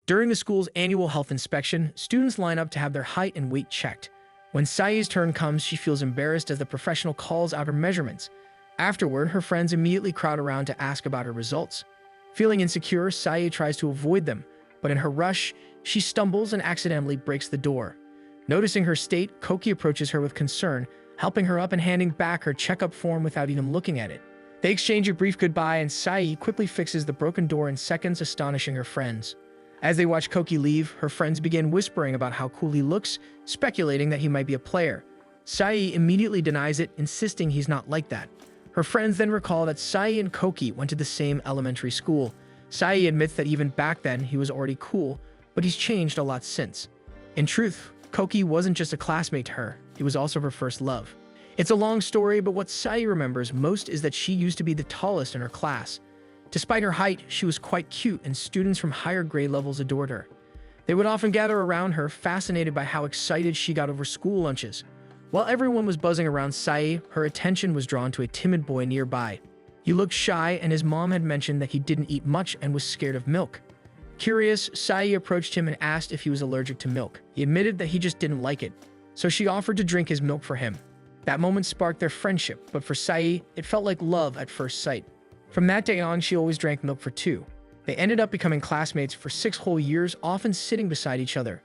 During the school's annual health inspection, students line up to have their height and weight checked. When Sai's turn comes, she feels embarrassed as the professional calls out her measurements. Afterward, her friends immediately crowd around to ask about her results. Feeling insecure, Sai tries to avoid them, but in her rush, she stumbles and accidentally breaks the door. Noticing her state, Koki approaches her with concern, helping her up and handing back her checkup form without even looking at it. They exchange a brief goodbye, and Sai quickly fixes the broken door in seconds, astonishing her friends. As they watch Koki leave, her friends begin whispering about how cool he looks, speculating that he might be a player. Sai immediately denies it, insisting he's not like that. Her friends then recall that Sai and Koki went to the same elementary school. Sai admits that even back then he was already cool, but he's changed a lot since. In truth, Koki wasn't just a classmate to her, he was also her first love. It's a long story, but what Sai remembers most is that she used to be the tallest in her class. Despite her height, she was quite cute, and students from higher grade levels adored her. They would often gather around her, fascinated by how excited she got over school lunches. While everyone was buzzing around Sai, her attention was drawn to a timid boy nearby. He looked shy, and his mom had mentioned that he didn't eat much and was scared of milk. Curious, Sai approached him and asked if he was allergic to milk. He admitted that he just didn't like it, so she offered to drink his milk for him. That moment sparked their friendship, but for Sai, it felt like love at first sight. From that day on, she always drank milk for two. They ended up becoming classmates for 6 whole years, often sitting beside each other.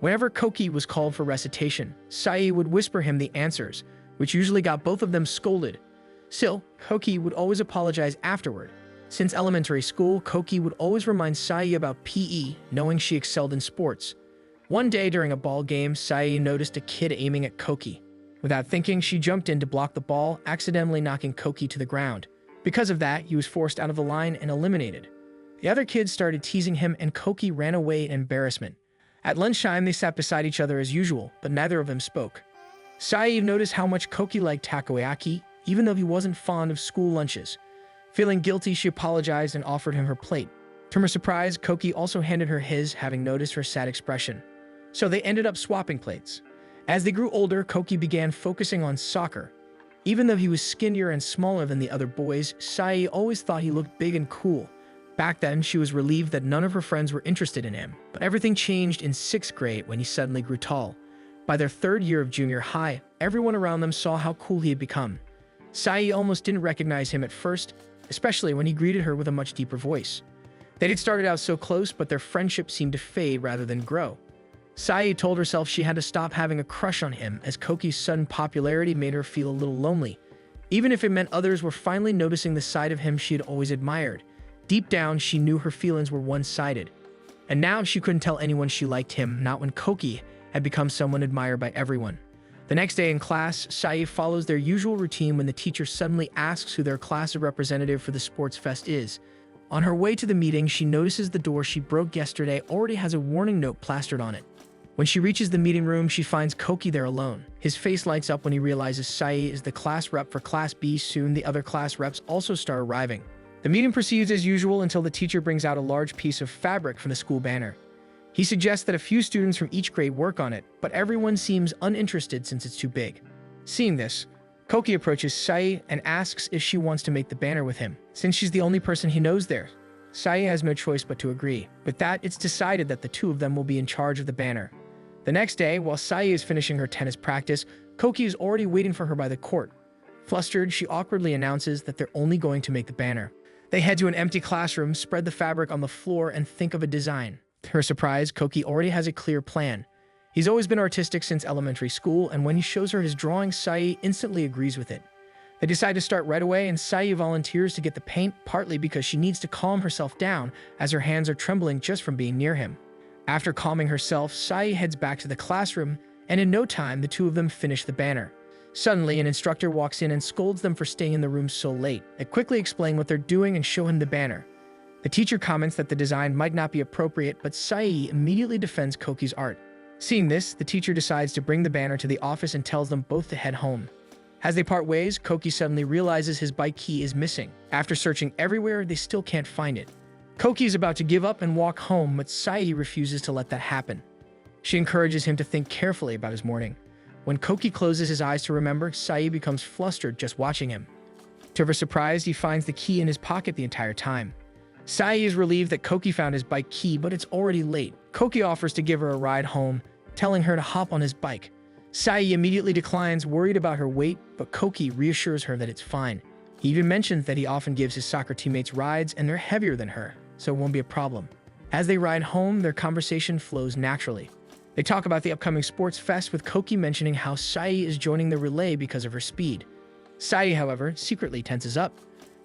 Whenever Koki was called for recitation, Sai would whisper him the answers, which usually got both of them scolded. Still, Koki would always apologize afterward. Since elementary school, Koki would always remind Sai about PE, knowing she excelled in sports. One day during a ball game, Sai noticed a kid aiming at Koki. Without thinking, she jumped in to block the ball, accidentally knocking Koki to the ground. Because of that, he was forced out of the line and eliminated. The other kids started teasing him, and Koki ran away in embarrassment. At lunchtime, they sat beside each other as usual, but neither of them spoke. Sai noticed how much Koki liked takoyaki, even though he wasn't fond of school lunches. Feeling guilty, she apologized and offered him her plate. To her surprise, Koki also handed her his, having noticed her sad expression. So they ended up swapping plates. As they grew older, Koki began focusing on soccer. Even though he was skinnier and smaller than the other boys, Sai always thought he looked big and cool. Back then, she was relieved that none of her friends were interested in him. But everything changed in 6th grade when he suddenly grew tall. By their 3rd year of junior high, everyone around them saw how cool he had become. Sai almost didn't recognize him at first, especially when he greeted her with a much deeper voice. They had started out so close, but their friendship seemed to fade rather than grow. Sai told herself she had to stop having a crush on him, as Koki's sudden popularity made her feel a little lonely. Even if it meant others were finally noticing the side of him she had always admired. Deep down, she knew her feelings were one-sided. And now she couldn't tell anyone she liked him, not when Koki had become someone admired by everyone. The next day in class, Sai follows their usual routine when the teacher suddenly asks who their class representative for the sports fest is. On her way to the meeting, she notices the door she broke yesterday already has a warning note plastered on it. When she reaches the meeting room, she finds Koki there alone. His face lights up when he realizes Sai is the class rep for Class B. Soon, the other class reps also start arriving. The meeting proceeds as usual until the teacher brings out a large piece of fabric from the school banner. He suggests that a few students from each grade work on it, but everyone seems uninterested since it's too big. Seeing this, Koki approaches Sai and asks if she wants to make the banner with him, since she's the only person he knows there. Sai has no choice but to agree. With that, it's decided that the two of them will be in charge of the banner. The next day, while Sai is finishing her tennis practice, Koki is already waiting for her by the court. Flustered, she awkwardly announces that they're only going to make the banner. They head to an empty classroom, spread the fabric on the floor, and think of a design. To her surprise, Koki already has a clear plan. He's always been artistic since elementary school, and when he shows her his drawing, Sai instantly agrees with it. They decide to start right away, and Sai volunteers to get the paint, partly because she needs to calm herself down as her hands are trembling just from being near him. After calming herself, Sai heads back to the classroom, and in no time, the two of them finish the banner. Suddenly, an instructor walks in and scolds them for staying in the room so late. They quickly explain what they're doing and show him the banner. The teacher comments that the design might not be appropriate, but Sai immediately defends Koki's art. Seeing this, the teacher decides to bring the banner to the office and tells them both to head home. As they part ways, Koki suddenly realizes his bike key is missing. After searching everywhere, they still can't find it. Koki is about to give up and walk home, but Sai refuses to let that happen. She encourages him to think carefully about his morning. When Koki closes his eyes to remember, Sai becomes flustered just watching him. To her surprise, he finds the key in his pocket the entire time. Sai is relieved that Koki found his bike key, but it's already late. Koki offers to give her a ride home, telling her to hop on his bike. Sai immediately declines, worried about her weight, but Koki reassures her that it's fine. He even mentions that he often gives his soccer teammates rides and they're heavier than her, so it won't be a problem. As they ride home, their conversation flows naturally. They talk about the upcoming sports fest, with Koki mentioning how Sai is joining the relay because of her speed. Sai, however, secretly tenses up.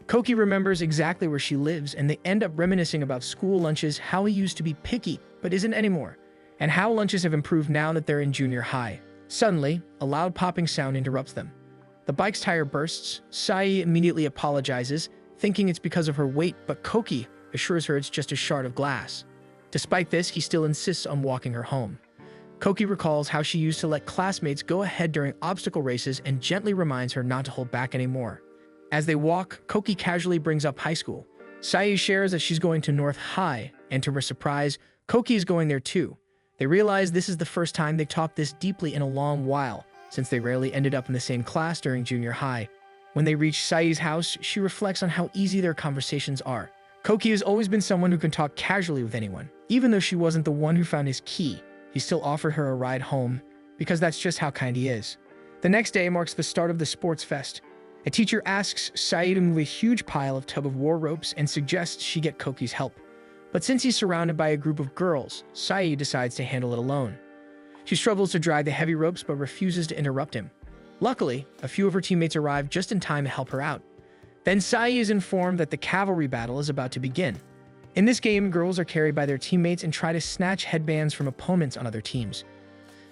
Koki remembers exactly where she lives, and they end up reminiscing about school lunches, how he used to be picky but isn't anymore, and how lunches have improved now that they're in junior high. Suddenly, a loud popping sound interrupts them. The bike's tire bursts. Sai immediately apologizes, thinking it's because of her weight, but Koki assures her it's just a shard of glass. Despite this, he still insists on walking her home. Koki recalls how she used to let classmates go ahead during obstacle races and gently reminds her not to hold back anymore. As they walk, Koki casually brings up high school. Sai shares that she's going to North High, and to her surprise, Koki is going there too. They realize this is the first time they've talked this deeply in a long while, since they rarely ended up in the same class during junior high. When they reach Sai's house, she reflects on how easy their conversations are. Koki has always been someone who can talk casually with anyone. Even though she wasn't the one who found his key, he still offered her a ride home, because that's just how kind he is. The next day marks the start of the sports fest. A teacher asks Sai to move a huge pile of tug-of-war ropes and suggests she get Koki's help. But since he's surrounded by a group of girls, Sai decides to handle it alone. She struggles to drag the heavy ropes but refuses to interrupt him. Luckily, a few of her teammates arrive just in time to help her out. Then Sai is informed that the cavalry battle is about to begin. In this game, girls are carried by their teammates and try to snatch headbands from opponents on other teams.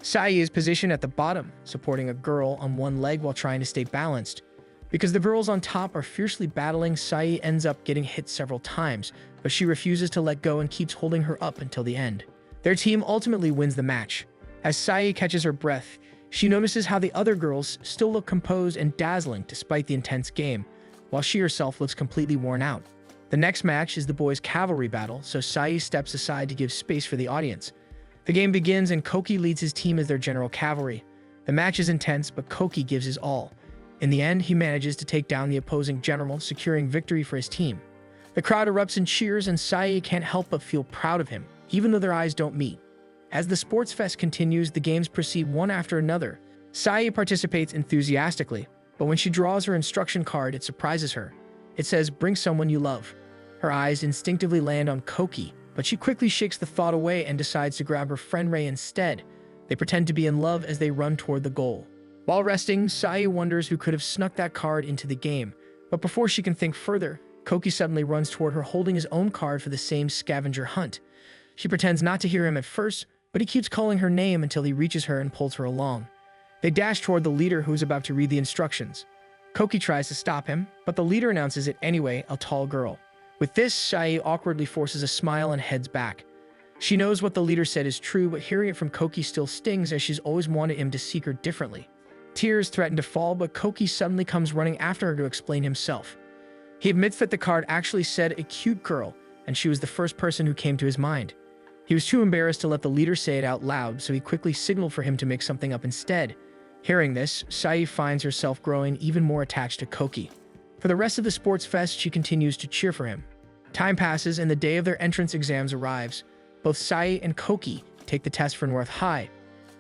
Sai is positioned at the bottom, supporting a girl on one leg while trying to stay balanced. Because the girls on top are fiercely battling, Sai ends up getting hit several times, but she refuses to let go and keeps holding her up until the end. Their team ultimately wins the match. As Sai catches her breath, she notices how the other girls still look composed and dazzling despite the intense game, while she herself looks completely worn out. The next match is the boys' cavalry battle, so Sai steps aside to give space for the audience. The game begins and Koki leads his team as their general cavalry. The match is intense, but Koki gives his all. In the end, he manages to take down the opposing general, securing victory for his team. The crowd erupts in cheers and Sai can't help but feel proud of him, even though their eyes don't meet. As the sports fest continues, the games proceed one after another. Sai participates enthusiastically, but when she draws her instruction card, it surprises her. It says, "Bring someone you love." Her eyes instinctively land on Koki, but she quickly shakes the thought away and decides to grab her friend Ray instead. They pretend to be in love as they run toward the goal. While resting, Sai wonders who could have snuck that card into the game, but before she can think further, Koki suddenly runs toward her holding his own card for the same scavenger hunt. She pretends not to hear him at first, but he keeps calling her name until he reaches her and pulls her along. They dash toward the leader who is about to read the instructions. Koki tries to stop him, but the leader announces it anyway, a tall girl. With this, Sai awkwardly forces a smile and heads back. She knows what the leader said is true, but hearing it from Koki still stings as she's always wanted him to seek her differently. Tears threaten to fall, but Koki suddenly comes running after her to explain himself. He admits that the card actually said a cute girl, and she was the first person who came to his mind. He was too embarrassed to let the leader say it out loud, so he quickly signaled for him to make something up instead. Hearing this, Sai finds herself growing even more attached to Koki. For the rest of the sports fest, she continues to cheer for him. Time passes and the day of their entrance exams arrives. Both Sai and Koki take the test for North High.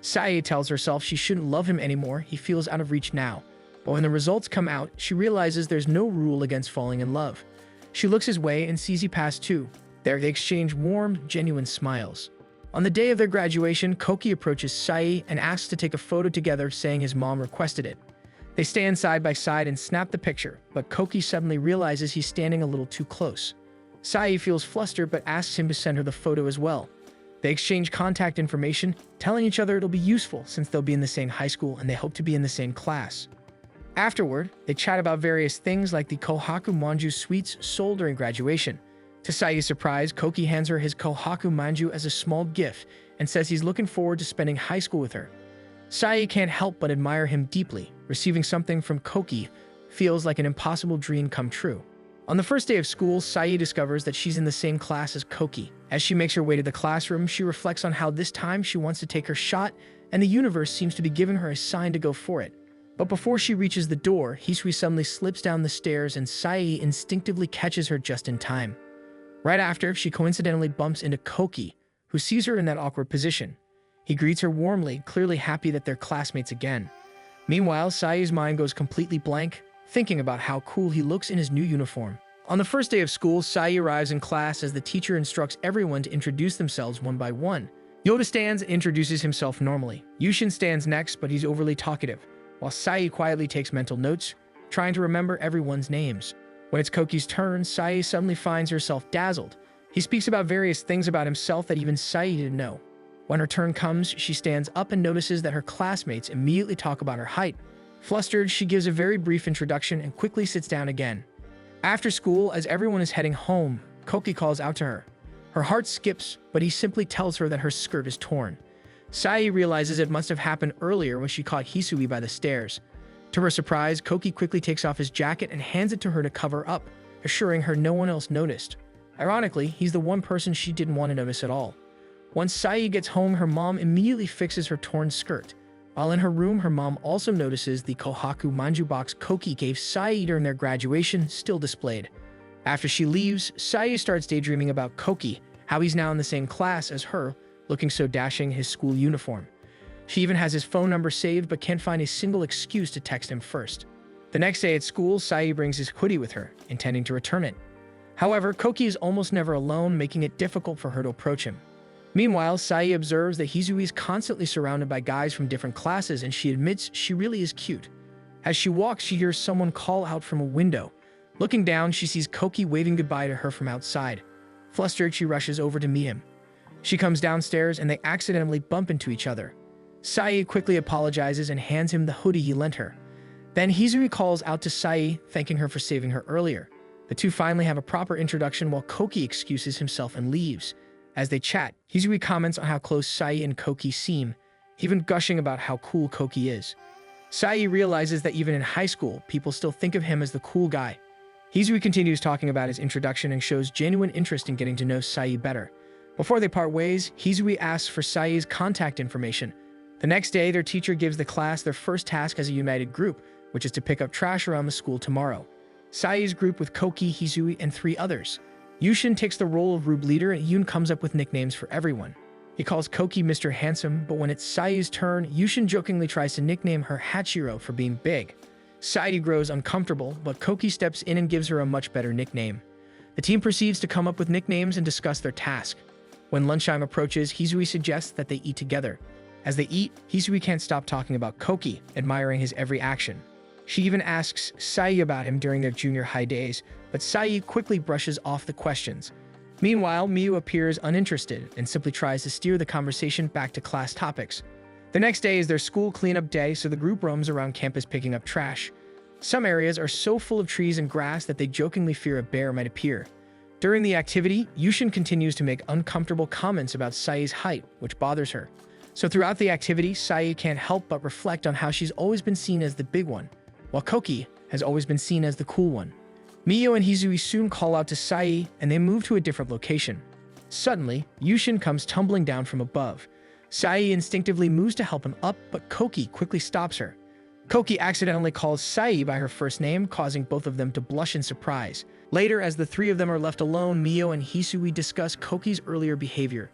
Sai tells herself she shouldn't love him anymore, he feels out of reach now. But when the results come out, she realizes there's no rule against falling in love. She looks his way and sees he passed too. There they exchange warm, genuine smiles. On the day of their graduation, Koki approaches Sai and asks to take a photo together, saying his mom requested it. They stand side by side and snap the picture, but Koki suddenly realizes he's standing a little too close. Sai feels flustered but asks him to send her the photo as well. They exchange contact information, telling each other it'll be useful since they'll be in the same high school and they hope to be in the same class. Afterward, they chat about various things like the Kohaku Manju sweets sold during graduation. To Sai's surprise, Koki hands her his Kohaku Manju as a small gift and says he's looking forward to spending high school with her. Sai can't help but admire him deeply. Receiving something from Koki feels like an impossible dream come true. On the first day of school, Sai discovers that she's in the same class as Koki. As she makes her way to the classroom, she reflects on how this time she wants to take her shot, and the universe seems to be giving her a sign to go for it. But before she reaches the door, Hisui suddenly slips down the stairs and Sai instinctively catches her just in time. Right after, she coincidentally bumps into Koki, who sees her in that awkward position. He greets her warmly, clearly happy that they're classmates again. Meanwhile, Sai's mind goes completely blank, thinking about how cool he looks in his new uniform. On the first day of school, Sai arrives in class as the teacher instructs everyone to introduce themselves one by one. Yoda stands and introduces himself normally. Yushin stands next, but he's overly talkative, while Sai quietly takes mental notes, trying to remember everyone's names. When it's Koki's turn, Sai suddenly finds herself dazzled. He speaks about various things about himself that even Sai didn't know. When her turn comes, she stands up and notices that her classmates immediately talk about her height. Flustered, she gives a very brief introduction and quickly sits down again. After school, as everyone is heading home, Koki calls out to her. Her heart skips, but he simply tells her that her skirt is torn. Sai realizes it must have happened earlier when she caught Hisui by the stairs. To her surprise, Koki quickly takes off his jacket and hands it to her to cover up, assuring her no one else noticed. Ironically, he's the one person she didn't want to notice at all. Once Sai gets home, her mom immediately fixes her torn skirt. While in her room, her mom also notices the Kohaku Manju box Koki gave Sai during their graduation still displayed. After she leaves, Sai starts daydreaming about Koki, how he's now in the same class as her, looking so dashing in his school uniform. She even has his phone number saved but can't find a single excuse to text him first. The next day at school, Sai brings his hoodie with her, intending to return it. However, Koki is almost never alone, making it difficult for her to approach him. Meanwhile, Sai observes that Hisui is constantly surrounded by guys from different classes, and she admits she really is cute. As she walks, she hears someone call out from a window. Looking down, she sees Koki waving goodbye to her from outside. Flustered, she rushes over to meet him. She comes downstairs and they accidentally bump into each other. Sai quickly apologizes and hands him the hoodie he lent her. Then Hisui calls out to Sai, thanking her for saving her earlier. The two finally have a proper introduction while Koki excuses himself and leaves. As they chat, Hisui comments on how close Sai and Koki seem, even gushing about how cool Koki is. Sai realizes that even in high school, people still think of him as the cool guy. Hisui continues talking about his introduction and shows genuine interest in getting to know Sai better. Before they part ways, Hisui asks for Sai's contact information. The next day, their teacher gives the class their first task as a united group, which is to pick up trash around the school tomorrow. Sai's group with Koki, Hisui, and 3 others. Yushin takes the role of Rube leader and Yoon comes up with nicknames for everyone. He calls Koki Mr. Handsome, but when it's Sai's turn, Yushin jokingly tries to nickname her Hachiro for being big. Sai grows uncomfortable, but Koki steps in and gives her a much better nickname. The team proceeds to come up with nicknames and discuss their task. When lunchtime approaches, Hisui suggests that they eat together. As they eat, Hisui can't stop talking about Koki, admiring his every action. She even asks Sai about him during their junior high days, but Sai quickly brushes off the questions. Meanwhile, Miyu appears uninterested and simply tries to steer the conversation back to class topics. The next day is their school cleanup day, so the group roams around campus picking up trash. Some areas are so full of trees and grass that they jokingly fear a bear might appear. During the activity, Yushin continues to make uncomfortable comments about Sai's height, which bothers her. So throughout the activity, Sai can't help but reflect on how she's always been seen as the big one, while Koki has always been seen as the cool one. Miyu and Hisui soon call out to Sai, and they move to a different location. Suddenly, Yushin comes tumbling down from above. Sai instinctively moves to help him up, but Koki quickly stops her. Koki accidentally calls Sai by her first name, causing both of them to blush in surprise. Later, as the 3 of them are left alone, Miyu and Hisui discuss Koki's earlier behavior.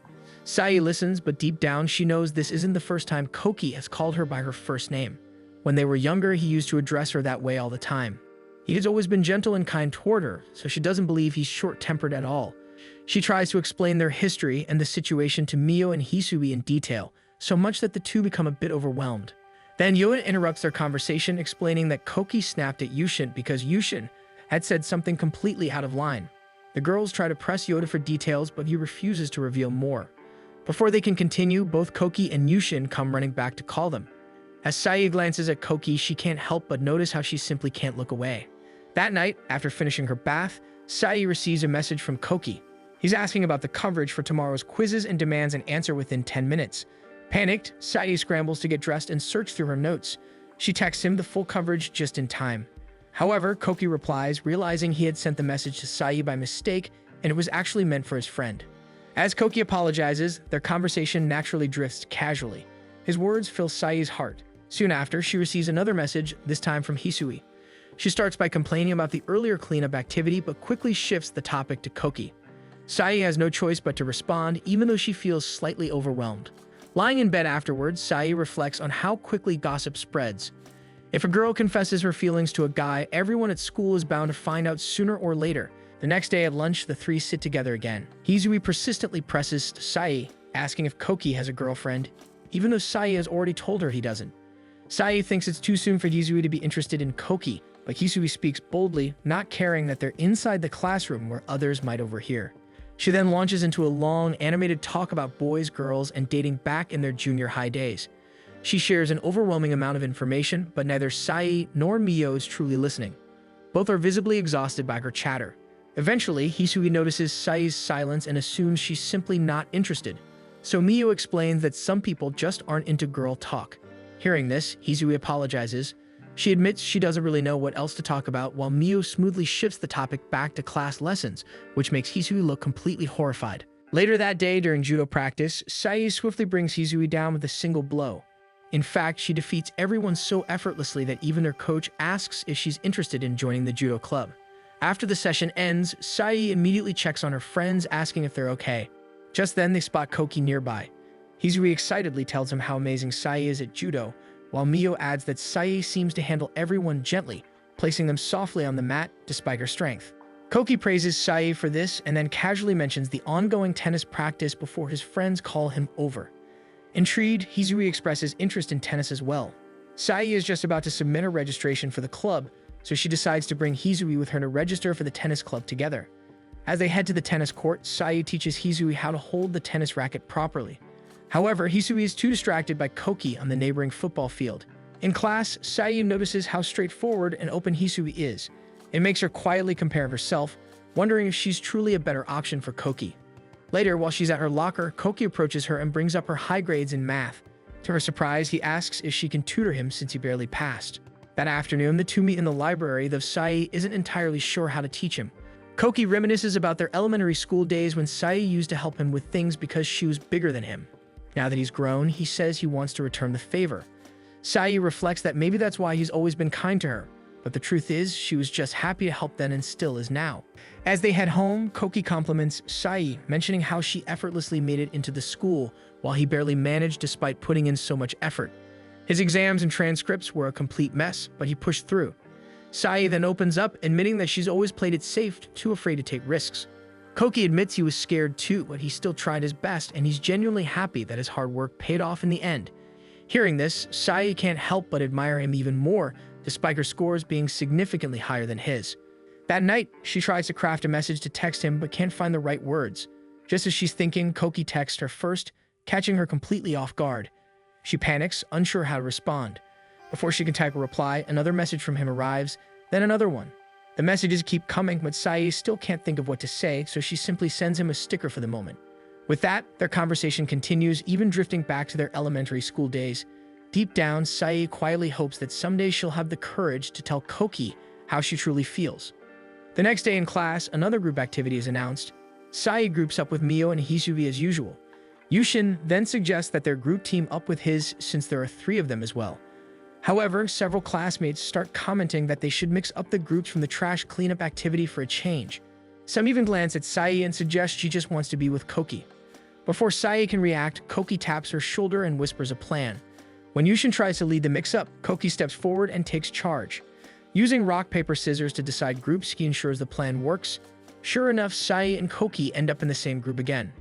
Sai listens, but deep down she knows this isn't the first time Koki has called her by her first name. When they were younger, he used to address her that way all the time. He has always been gentle and kind toward her, so she doesn't believe he's short-tempered at all. She tries to explain their history and the situation to Miyu and Hisui in detail, so much that the two become a bit overwhelmed. Then Yoda interrupts their conversation, explaining that Koki snapped at Yushin because Yushin had said something completely out of line. The girls try to press Yoda for details, but he refuses to reveal more. Before they can continue, both Koki and Yushin come running back to call them. As Sai glances at Koki, she can't help but notice how she simply can't look away. That night, after finishing her bath, Sai receives a message from Koki. He's asking about the coverage for tomorrow's quizzes and demands an answer within 10 minutes. Panicked, Sai scrambles to get dressed and search through her notes. She texts him the full coverage just in time. However, Koki replies, realizing he had sent the message to Sai by mistake and it was actually meant for his friend. As Koki apologizes, their conversation naturally drifts casually. His words fill Sai's heart. Soon after, she receives another message, this time from Hisui. She starts by complaining about the earlier cleanup activity but quickly shifts the topic to Koki. Sai has no choice but to respond, even though she feels slightly overwhelmed. Lying in bed afterwards, Sai reflects on how quickly gossip spreads. If a girl confesses her feelings to a guy, everyone at school is bound to find out sooner or later. The next day at lunch, the three sit together again. Hizui persistently presses Sai, asking if Koki has a girlfriend, even though Sai has already told her he doesn't. Sai thinks it's too soon for Hizui to be interested in Koki, but Hizui speaks boldly, not caring that they're inside the classroom where others might overhear. She then launches into a long, animated talk about boys, girls, and dating back in their junior high days. She shares an overwhelming amount of information, but neither Sai nor Mio is truly listening. Both are visibly exhausted by her chatter. Eventually, Hisui notices Sai's silence and assumes she's simply not interested. So Mio explains that some people just aren't into girl talk. Hearing this, Hisui apologizes. She admits she doesn't really know what else to talk about, while Mio smoothly shifts the topic back to class lessons, which makes Hisui look completely horrified. Later that day during judo practice, Sai swiftly brings Hisui down with a single blow. In fact, she defeats everyone so effortlessly that even their coach asks if she's interested in joining the judo club. After the session ends, Sai immediately checks on her friends, asking if they're okay. Just then, they spot Koki nearby. Hizui excitedly tells him how amazing Sai is at judo, while Mio adds that Sai seems to handle everyone gently, placing them softly on the mat despite her strength. Koki praises Sai for this and then casually mentions the ongoing tennis practice before his friends call him over. Intrigued, Hizui expresses interest in tennis as well. Sai is just about to submit her registration for the club, so she decides to bring Hizui with her to register for the tennis club together. As they head to the tennis court, Sai teaches Hizui how to hold the tennis racket properly. However, Hizui is too distracted by Koki on the neighboring football field. In class, Sai notices how straightforward and open Hizui is. It makes her quietly compare herself, wondering if she's truly a better option for Koki. Later, while she's at her locker, Koki approaches her and brings up her high grades in math. To her surprise, he asks if she can tutor him since he barely passed. That afternoon, the two meet in the library, though Sai isn't entirely sure how to teach him. Koki reminisces about their elementary school days when Sai used to help him with things because she was bigger than him. Now that he's grown, he says he wants to return the favor. Sai reflects that maybe that's why he's always been kind to her, but the truth is, she was just happy to help then and still is now. As they head home, Koki compliments Sai, mentioning how she effortlessly made it into the school while he barely managed despite putting in so much effort. His exams and transcripts were a complete mess, but he pushed through. Sai then opens up, admitting that she's always played it safe, too afraid to take risks. Koki admits he was scared too, but he still tried his best, and he's genuinely happy that his hard work paid off in the end. Hearing this, Sai can't help but admire him even more, despite her scores being significantly higher than his. That night, she tries to craft a message to text him but can't find the right words. Just as she's thinking, Koki texts her first, catching her completely off guard. She panics, unsure how to respond. Before she can type a reply, another message from him arrives, then another one. The messages keep coming, but Sai still can't think of what to say, so she simply sends him a sticker for the moment. With that, their conversation continues, even drifting back to their elementary school days. Deep down, Sai quietly hopes that someday she'll have the courage to tell Koki how she truly feels. The next day in class, another group activity is announced. Sai groups up with Mio and Hizui as usual. Yushin then suggests that their group team up with his since there are 3 of them as well. However, several classmates start commenting that they should mix up the groups from the trash cleanup activity for a change. Some even glance at Sai and suggest she just wants to be with Koki. Before Sai can react, Koki taps her shoulder and whispers a plan. When Yushin tries to lead the mix-up, Koki steps forward and takes charge. Using rock, paper, scissors to decide groups, he ensures the plan works. Sure enough, Sai and Koki end up in the same group again.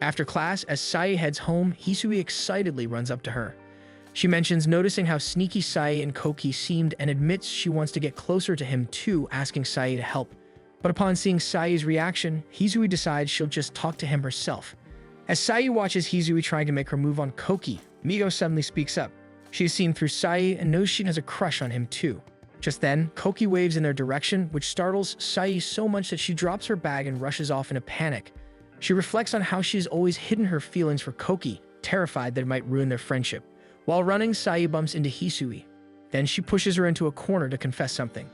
After class, as Sai heads home, Hisui excitedly runs up to her. She mentions noticing how sneaky Sai and Koki seemed and admits she wants to get closer to him too, asking Sai to help. But upon seeing Sai's reaction, Hisui decides she'll just talk to him herself. As Sai watches Hisui trying to make her move on Koki, Mio suddenly speaks up. She has seen through Sai and knows she has a crush on him too. Just then, Koki waves in their direction, which startles Sai so much that she drops her bag and rushes off in a panic. She reflects on how she's always hidden her feelings for Koki, terrified that it might ruin their friendship. While running, Sai bumps into Hisui. Then she pushes her into a corner to confess something.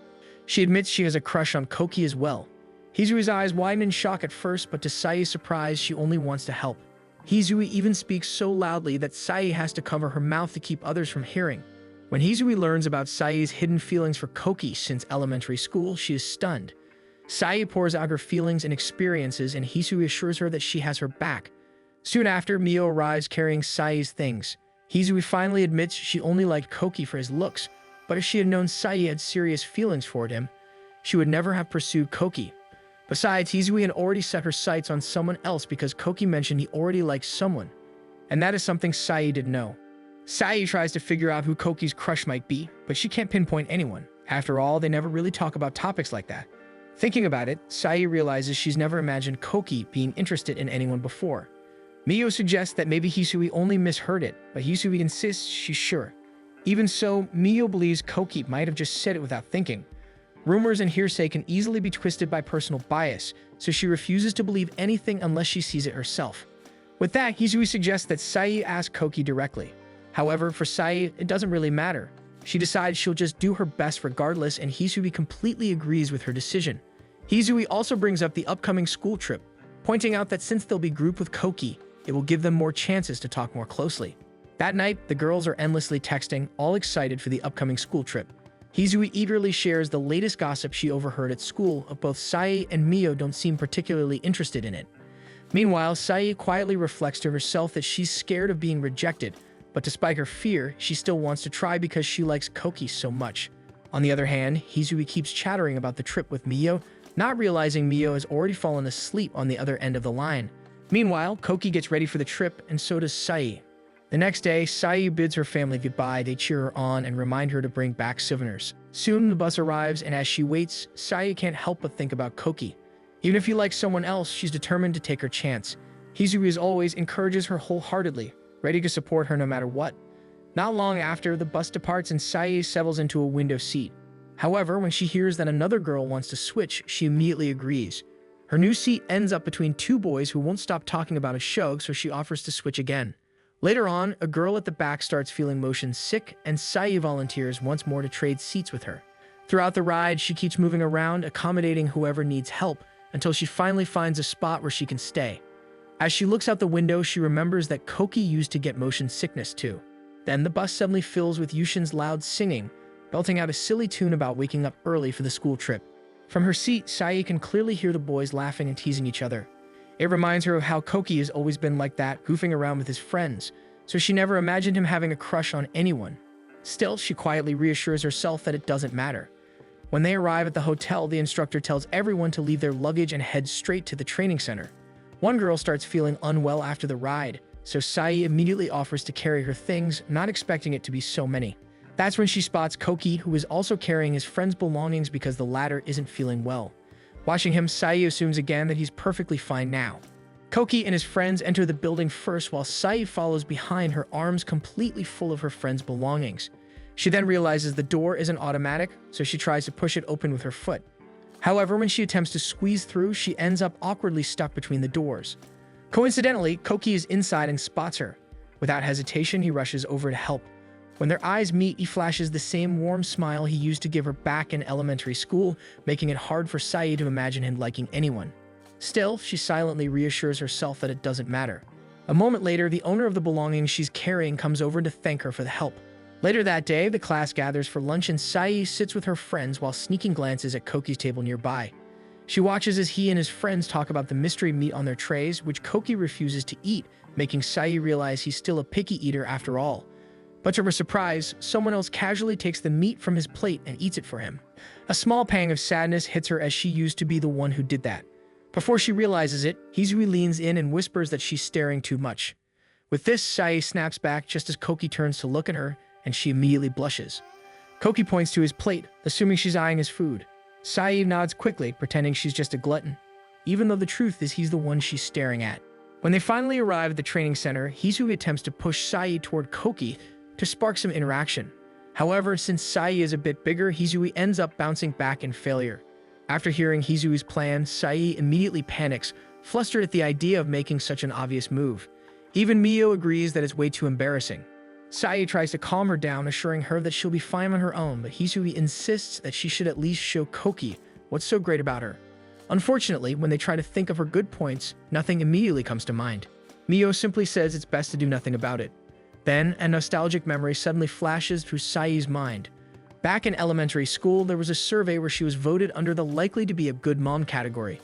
She admits she has a crush on Koki as well. Hisui's eyes widen in shock at first, but to Sai's surprise, she only wants to help. Hisui even speaks so loudly that Sai has to cover her mouth to keep others from hearing. When Hisui learns about Sai's hidden feelings for Koki since elementary school, she is stunned. Sai pours out her feelings and experiences, and Hisui assures her that she has her back. Soon after, Mio arrives carrying Sai's things. Hisui finally admits she only liked Koki for his looks, but if she had known Sai had serious feelings toward him, she would never have pursued Koki. Besides, Hisui had already set her sights on someone else because Koki mentioned he already liked someone, and that is something Sai didn't know. Sai tries to figure out who Koki's crush might be, but she can't pinpoint anyone. After all, they never really talk about topics like that. Thinking about it, Sai realizes she's never imagined Koki being interested in anyone before. Mio suggests that maybe Hisui only misheard it, but Hisui insists she's sure. Even so, Mio believes Koki might have just said it without thinking. Rumors and hearsay can easily be twisted by personal bias, so she refuses to believe anything unless she sees it herself. With that, Hisui suggests that Sai ask Koki directly. However, for Sai, it doesn't really matter. She decides she'll just do her best regardless, and Hisui completely agrees with her decision. Hisui also brings up the upcoming school trip, pointing out that since they'll be grouped with Koki, it will give them more chances to talk more closely. That night, the girls are endlessly texting, all excited for the upcoming school trip. Hisui eagerly shares the latest gossip she overheard at school of both Sai and Mio don't seem particularly interested in it. Meanwhile, Sai quietly reflects to herself that she's scared of being rejected, but despite her fear, she still wants to try because she likes Koki so much. On the other hand, Hisui keeps chattering about the trip with Mio, not realizing Mio has already fallen asleep on the other end of the line. Meanwhile, Koki gets ready for the trip, and so does Sai. The next day, Sai bids her family goodbye. They cheer her on and remind her to bring back souvenirs. Soon, the bus arrives, and as she waits, Sai can't help but think about Koki. Even if he likes someone else, she's determined to take her chance. Hisui, as always, encourages her wholeheartedly, ready to support her no matter what. Not long after, the bus departs and Sai settles into a window seat. However, when she hears that another girl wants to switch, she immediately agrees. Her new seat ends up between two boys who won't stop talking about a show, so she offers to switch again. Later on, a girl at the back starts feeling motion sick, and Sai volunteers once more to trade seats with her. Throughout the ride, she keeps moving around, accommodating whoever needs help, until she finally finds a spot where she can stay. As she looks out the window, she remembers that Koki used to get motion sickness too. Then the bus suddenly fills with Yushin's loud singing, belting out a silly tune about waking up early for the school trip. From her seat, Sai can clearly hear the boys laughing and teasing each other. It reminds her of how Koki has always been like that, goofing around with his friends, so she never imagined him having a crush on anyone. Still, she quietly reassures herself that it doesn't matter. When they arrive at the hotel, the instructor tells everyone to leave their luggage and head straight to the training center. One girl starts feeling unwell after the ride, so Sai immediately offers to carry her things, not expecting it to be so many. That's when she spots Koki, who is also carrying his friend's belongings because the latter isn't feeling well. Watching him, Sai assumes again that he's perfectly fine now. Koki and his friends enter the building first while Sai follows behind, her arms completely full of her friend's belongings. She then realizes the door isn't automatic, so she tries to push it open with her foot. However, when she attempts to squeeze through, she ends up awkwardly stuck between the doors. Coincidentally, Koki is inside and spots her. Without hesitation, he rushes over to help. When their eyes meet, he flashes the same warm smile he used to give her back in elementary school, making it hard for Sai to imagine him liking anyone. Still, she silently reassures herself that it doesn't matter. A moment later, the owner of the belongings she's carrying comes over to thank her for the help. Later that day, the class gathers for lunch and Sai sits with her friends while sneaking glances at Koki's table nearby. She watches as he and his friends talk about the mystery meat on their trays, which Koki refuses to eat, making Sai realize he's still a picky eater after all. But to her surprise, someone else casually takes the meat from his plate and eats it for him. A small pang of sadness hits her as she used to be the one who did that. Before she realizes it, Hisui leans in and whispers that she's staring too much. With this, Sai snaps back just as Koki turns to look at her, and she immediately blushes. Koki points to his plate, assuming she's eyeing his food. Sai nods quickly, pretending she's just a glutton, even though the truth is he's the one she's staring at. When they finally arrive at the training center, Hisui attempts to push Sai toward Koki to spark some interaction. However, since Sai is a bit bigger, Hisui ends up bouncing back in failure. After hearing Hisui's plan, Sai immediately panics, flustered at the idea of making such an obvious move. Even Mio agrees that it's way too embarrassing. Sai tries to calm her down, assuring her that she'll be fine on her own, but Hisui insists that she should at least show Koki what's so great about her. Unfortunately, when they try to think of her good points, nothing immediately comes to mind. Mio simply says it's best to do nothing about it. Then, a nostalgic memory suddenly flashes through Sai's mind. Back in elementary school, there was a survey where she was voted under the likely to be a good mom category.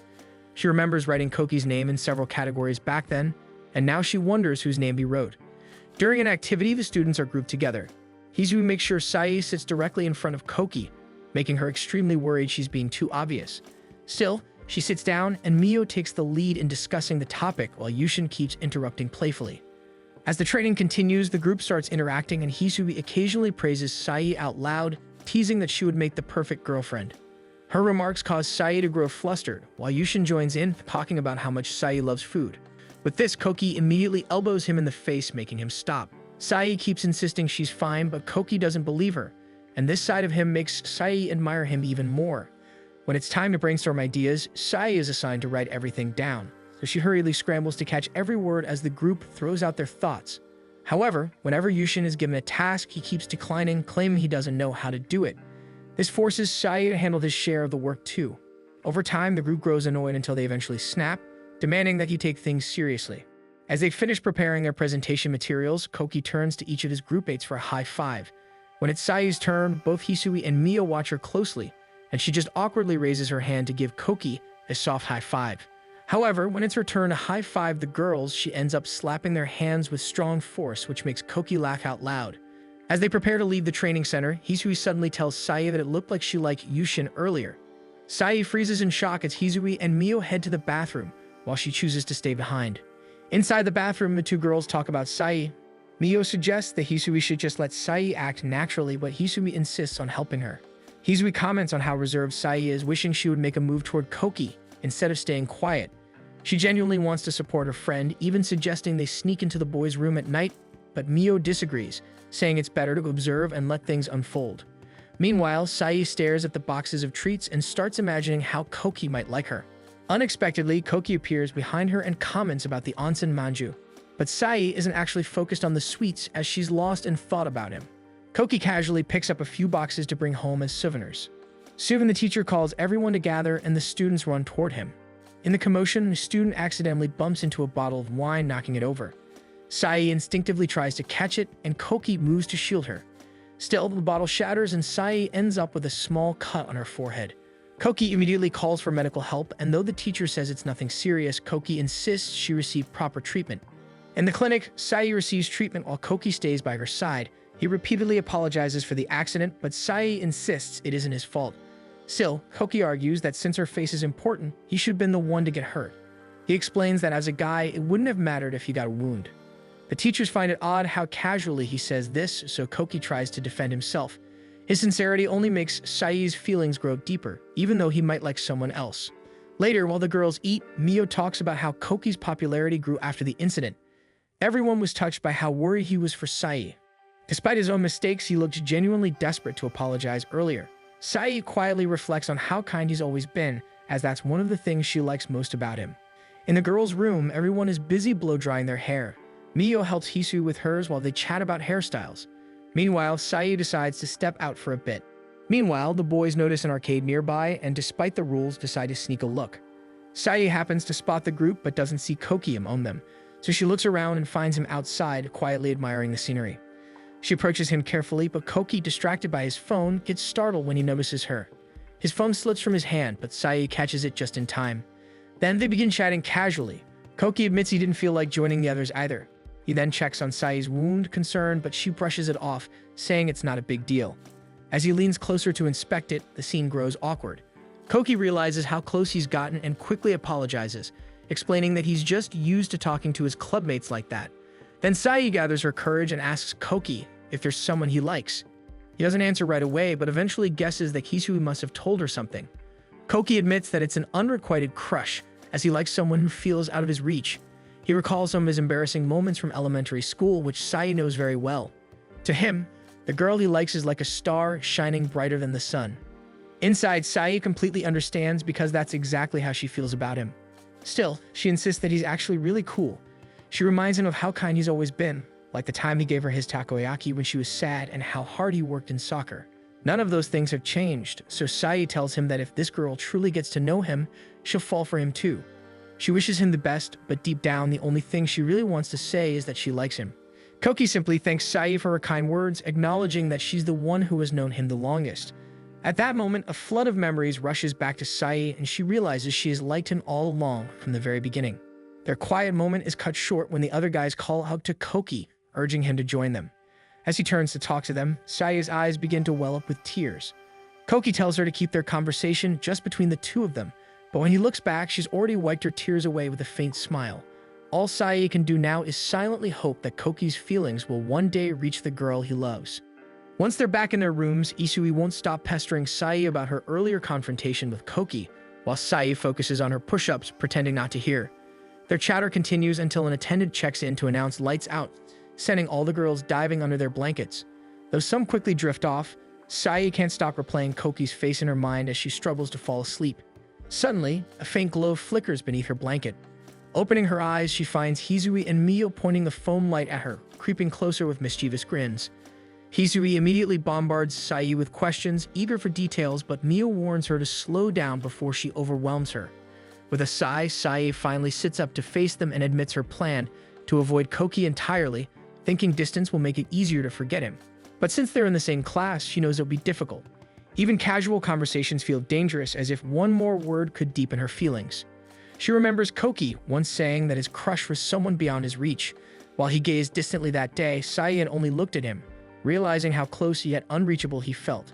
She remembers writing Koki's name in several categories back then, and now she wonders whose name he wrote. During an activity, the students are grouped together. Hisui makes sure Sai sits directly in front of Koki, making her extremely worried she's being too obvious. Still, she sits down, and Mio takes the lead in discussing the topic while Yushin keeps interrupting playfully. As the training continues, the group starts interacting, and Hisui occasionally praises Sai out loud, teasing that she would make the perfect girlfriend. Her remarks cause Sai to grow flustered, while Yushin joins in, talking about how much Sai loves food. With this, Koki immediately elbows him in the face, making him stop. Sai keeps insisting she's fine, but Koki doesn't believe her, and this side of him makes Sai admire him even more. When it's time to brainstorm ideas, Sai is assigned to write everything down, so she hurriedly scrambles to catch every word as the group throws out their thoughts. However, whenever Yushin is given a task, he keeps declining, claiming he doesn't know how to do it. This forces Sai to handle his share of the work too. Over time, the group grows annoyed until they eventually snap, demanding that he take things seriously. As they finish preparing their presentation materials, Koki turns to each of his groupmates for a high five. When it's Sai's turn, both Hisui and Mio watch her closely, and she just awkwardly raises her hand to give Koki a soft high five. However, when it's her turn to high five the girls, she ends up slapping their hands with strong force, which makes Koki laugh out loud. As they prepare to leave the training center, Hisui suddenly tells Sai that it looked like she liked Yushin earlier. Sai freezes in shock as Hisui and Mio head to the bathroom, while she chooses to stay behind. Inside the bathroom, the two girls talk about Sai. Mio suggests that Hisui should just let Sai act naturally, but Hisui insists on helping her. Hisui comments on how reserved Sai is, wishing she would make a move toward Koki instead of staying quiet. She genuinely wants to support her friend, even suggesting they sneak into the boys' room at night, but Mio disagrees, saying it's better to observe and let things unfold. Meanwhile, Sai stares at the boxes of treats and starts imagining how Koki might like her. Unexpectedly, Koki appears behind her and comments about the onsen manju, but Sai isn't actually focused on the sweets as she's lost in thought about him. Koki casually picks up a few boxes to bring home as souvenirs. Soon the teacher calls everyone to gather and the students run toward him. In the commotion, a student accidentally bumps into a bottle of wine, knocking it over. Sai instinctively tries to catch it, and Koki moves to shield her. Still, the bottle shatters and Sai ends up with a small cut on her forehead. Koki immediately calls for medical help, and though the teacher says it's nothing serious, Koki insists she receive proper treatment. In the clinic, Sai receives treatment while Koki stays by her side. He repeatedly apologizes for the accident, but Sai insists it isn't his fault. Still, Koki argues that since her face is important, he should have been the one to get hurt. He explains that as a guy, it wouldn't have mattered if he got a wound. The teachers find it odd how casually he says this, so Koki tries to defend himself. His sincerity only makes Sai's feelings grow deeper, even though he might like someone else. Later, while the girls eat, Mio talks about how Koki's popularity grew after the incident. Everyone was touched by how worried he was for Sai. Despite his own mistakes, he looked genuinely desperate to apologize earlier. Sai quietly reflects on how kind he's always been, as that's one of the things she likes most about him. In the girls' room, everyone is busy blow-drying their hair. Mio helps Hisui with hers while they chat about hairstyles. Meanwhile, Sai decides to step out for a bit. Meanwhile, the boys notice an arcade nearby and, despite the rules, decide to sneak a look. Sai happens to spot the group but doesn't see Koki among them, so she looks around and finds him outside, quietly admiring the scenery. She approaches him carefully, but Koki, distracted by his phone, gets startled when he notices her. His phone slips from his hand, but Sai catches it just in time. Then they begin chatting casually. Koki admits he didn't feel like joining the others either. He then checks on Sai's wound, concerned, but she brushes it off, saying it's not a big deal. As he leans closer to inspect it, the scene grows awkward. Koki realizes how close he's gotten and quickly apologizes, explaining that he's just used to talking to his clubmates like that. Then Sai gathers her courage and asks Koki if there's someone he likes. He doesn't answer right away, but eventually guesses that Hisui must have told her something. Koki admits that it's an unrequited crush, as he likes someone who feels out of his reach. He recalls some of his embarrassing moments from elementary school, which Sai knows very well. To him, the girl he likes is like a star shining brighter than the sun. Inside, Sai completely understands because that's exactly how she feels about him. Still, she insists that he's actually really cool. She reminds him of how kind he's always been, like the time he gave her his takoyaki when she was sad and how hard he worked in soccer. None of those things have changed, so Sai tells him that if this girl truly gets to know him, she'll fall for him too. She wishes him the best, but deep down, the only thing she really wants to say is that she likes him. Koki simply thanks Sai for her kind words, acknowledging that she's the one who has known him the longest. At that moment, a flood of memories rushes back to Sai, and she realizes she has liked him all along from the very beginning. Their quiet moment is cut short when the other guys call out to Koki, urging him to join them. As he turns to talk to them, Sai's eyes begin to well up with tears. Koki tells her to keep their conversation just between the two of them, but when he looks back, she's already wiped her tears away with a faint smile. All Sai can do now is silently hope that Koki's feelings will one day reach the girl he loves. Once they're back in their rooms, Isui won't stop pestering Sai about her earlier confrontation with Koki, while Sai focuses on her push-ups, pretending not to hear. Their chatter continues until an attendant checks in to announce lights out, sending all the girls diving under their blankets. Though some quickly drift off, Sai can't stop replaying Koki's face in her mind as she struggles to fall asleep. Suddenly, a faint glow flickers beneath her blanket. Opening her eyes, she finds Hisui and Mio pointing the foam light at her, creeping closer with mischievous grins. Hisui immediately bombards Sai with questions, eager for details, but Mio warns her to slow down before she overwhelms her. With a sigh, Sai finally sits up to face them and admits her plan to avoid Koki entirely, thinking distance will make it easier to forget him. But since they're in the same class, she knows it'll be difficult. Even casual conversations feel dangerous, as if one more word could deepen her feelings. She remembers Koki once saying that his crush was someone beyond his reach. While he gazed distantly that day, Sai only looked at him, realizing how close yet unreachable he felt.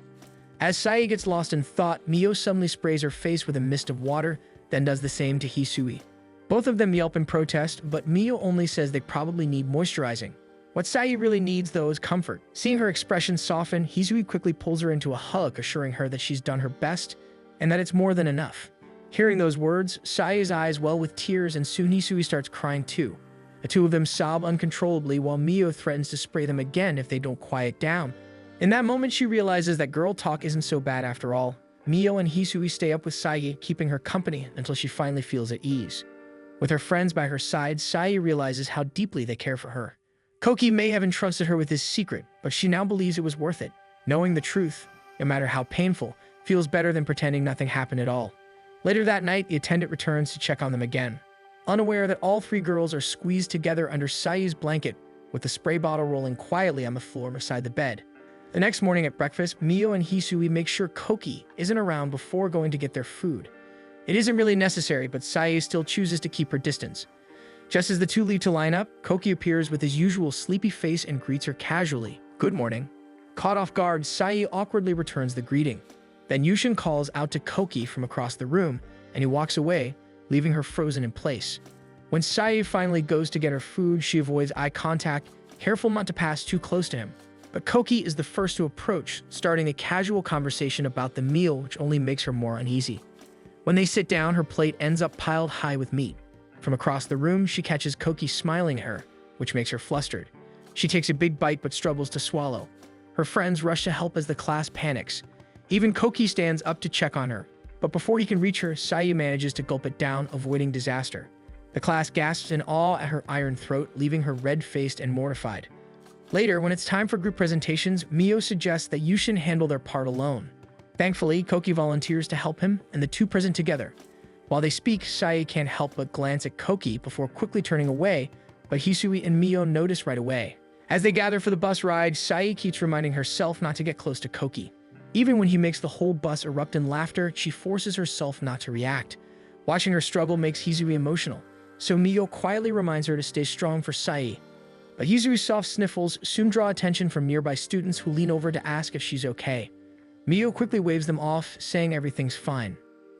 As Sai gets lost in thought, Mio suddenly sprays her face with a mist of water, then does the same to Hisui. Both of them yelp in protest, but Mio only says they probably need moisturizing. What Sai really needs, though, is comfort. Seeing her expression soften, Hisui quickly pulls her into a hug, assuring her that she's done her best and that it's more than enough. Hearing those words, Sai's eyes well with tears, and soon Hisui starts crying too. The two of them sob uncontrollably while Mio threatens to spray them again if they don't quiet down. In that moment, she realizes that girl talk isn't so bad after all. Mio and Hisui stay up with Sai, keeping her company until she finally feels at ease. With her friends by her side, Sai realizes how deeply they care for her. Koki may have entrusted her with his secret, but she now believes it was worth it. Knowing the truth, no matter how painful, feels better than pretending nothing happened at all. Later that night, the attendant returns to check on them again. Unaware that all three girls are squeezed together under Sai's blanket, with the spray bottle rolling quietly on the floor beside the bed. The next morning at breakfast, Mio and Hisui make sure Koki isn't around before going to get their food. It isn't really necessary, but Sai still chooses to keep her distance. Just as the two leave to line up, Koki appears with his usual sleepy face and greets her casually. "Good morning." Caught off guard, Sai awkwardly returns the greeting. Then Yushin calls out to Koki from across the room, and he walks away, leaving her frozen in place. When Sai finally goes to get her food, she avoids eye contact, careful not to pass too close to him. But Koki is the first to approach, starting a casual conversation about the meal, which only makes her more uneasy. When they sit down, her plate ends up piled high with meat. From across the room, she catches Koki smiling at her, which makes her flustered. She takes a big bite but struggles to swallow. Her friends rush to help as the class panics. Even Koki stands up to check on her, but before he can reach her, Sai manages to gulp it down, avoiding disaster. The class gasps in awe at her iron throat, leaving her red-faced and mortified. Later, when it's time for group presentations, Mio suggests that Yushin handle their part alone. Thankfully, Koki volunteers to help him, and the two present together. While they speak, Sai can't help but glance at Koki before quickly turning away, but Hisui and Mio notice right away. As they gather for the bus ride, Sai keeps reminding herself not to get close to Koki. Even when he makes the whole bus erupt in laughter, she forces herself not to react. Watching her struggle makes Hisui emotional, so Mio quietly reminds her to stay strong for Sai. But Hisui's soft sniffles soon draw attention from nearby students who lean over to ask if she's okay. Mio quickly waves them off, saying everything's fine.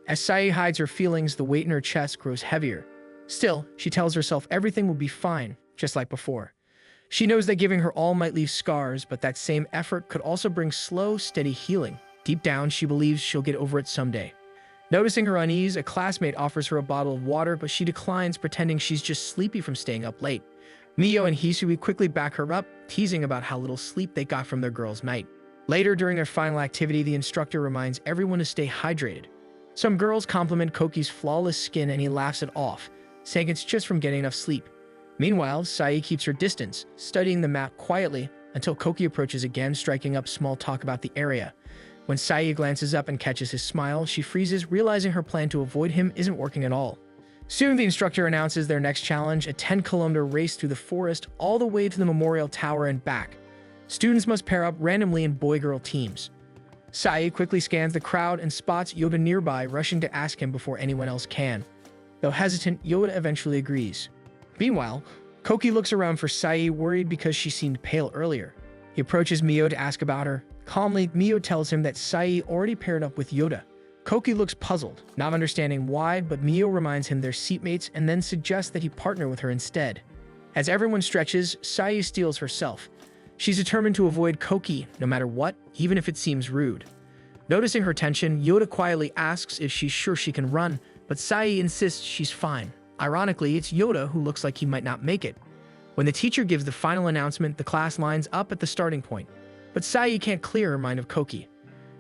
As Sai hides her feelings, the weight in her chest grows heavier. Still, she tells herself everything will be fine, just like before. She knows that giving her all might leave scars, but that same effort could also bring slow, steady healing. Deep down, she believes she'll get over it someday. Noticing her unease, a classmate offers her a bottle of water, but she declines, pretending she's just sleepy from staying up late. Mio and Hisui quickly back her up, teasing about how little sleep they got from their girls' night. Later, during their final activity, the instructor reminds everyone to stay hydrated. Some girls compliment Koki's flawless skin, and he laughs it off, saying it's just from getting enough sleep. Meanwhile, Sai keeps her distance, studying the map quietly until Koki approaches again, striking up small talk about the area. When Sai glances up and catches his smile, she freezes, realizing her plan to avoid him isn't working at all. Soon, the instructor announces their next challenge, a 10-kilometer race through the forest all the way to the memorial tower and back. Students must pair up randomly in boy-girl teams. Sai quickly scans the crowd and spots Yoda nearby, rushing to ask him before anyone else can. Though hesitant, Yoda eventually agrees. Meanwhile, Koki looks around for Sai, worried because she seemed pale earlier. He approaches Mio to ask about her. Calmly, Mio tells him that Sai already paired up with Yoda. Koki looks puzzled, not understanding why, but Mio reminds him they're seatmates and then suggests that he partner with her instead. As everyone stretches, Sai steals herself. She's determined to avoid Koki no matter what, even if it seems rude. Noticing her tension, Yoda quietly asks if she's sure she can run, but Sai insists she's fine. Ironically, it's Yoda who looks like he might not make it. When the teacher gives the final announcement, the class lines up at the starting point. But Sai can't clear her mind of Koki.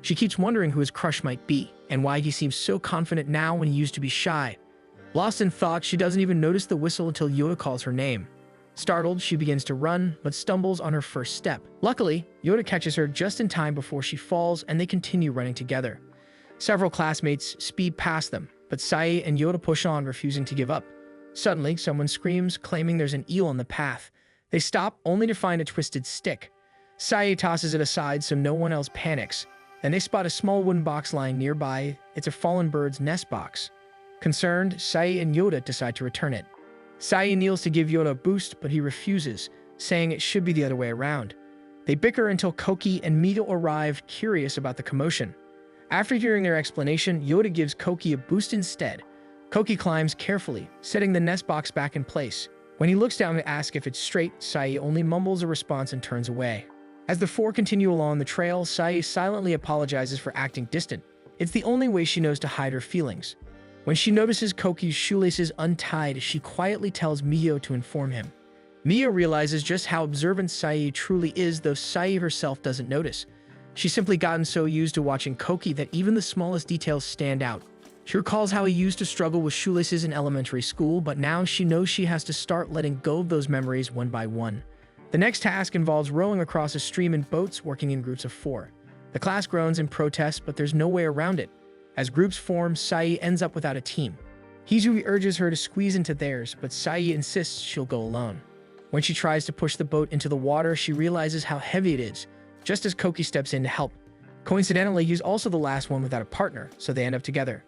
She keeps wondering who his crush might be, and why he seems so confident now when he used to be shy. Lost in thought, she doesn't even notice the whistle until Yoda calls her name. Startled, she begins to run, but stumbles on her first step. Luckily, Yoda catches her just in time before she falls, and they continue running together. Several classmates speed past them, but Sai and Yoda push on, refusing to give up. Suddenly, someone screams, claiming there's an eel on the path. They stop, only to find a twisted stick. Sai tosses it aside so no one else panics. Then they spot a small wooden box lying nearby. It's a fallen bird's nest box. Concerned, Sai and Yoda decide to return it. Sai kneels to give Yoda a boost, but he refuses, saying it should be the other way around. They bicker until Koki and Mio arrive, curious about the commotion. After hearing their explanation, Yoda gives Koki a boost instead. Koki climbs carefully, setting the nest box back in place. When he looks down to ask if it's straight, Sai only mumbles a response and turns away. As the four continue along the trail, Sai silently apologizes for acting distant. It's the only way she knows to hide her feelings. When she notices Koki's shoelaces untied, she quietly tells Mio to inform him. Mio realizes just how observant Sai truly is, though Sai herself doesn't notice. She's simply gotten so used to watching Koki that even the smallest details stand out. She recalls how he used to struggle with shoelaces in elementary school, but now she knows she has to start letting go of those memories one by one. The next task involves rowing across a stream in boats, working in groups of 4. The class groans in protest, but there's no way around it. As groups form, Sai ends up without a team. Hizui urges her to squeeze into theirs, but Sai insists she'll go alone. When she tries to push the boat into the water, she realizes how heavy it is, just as Koki steps in to help. Coincidentally, he's also the last one without a partner, so they end up together.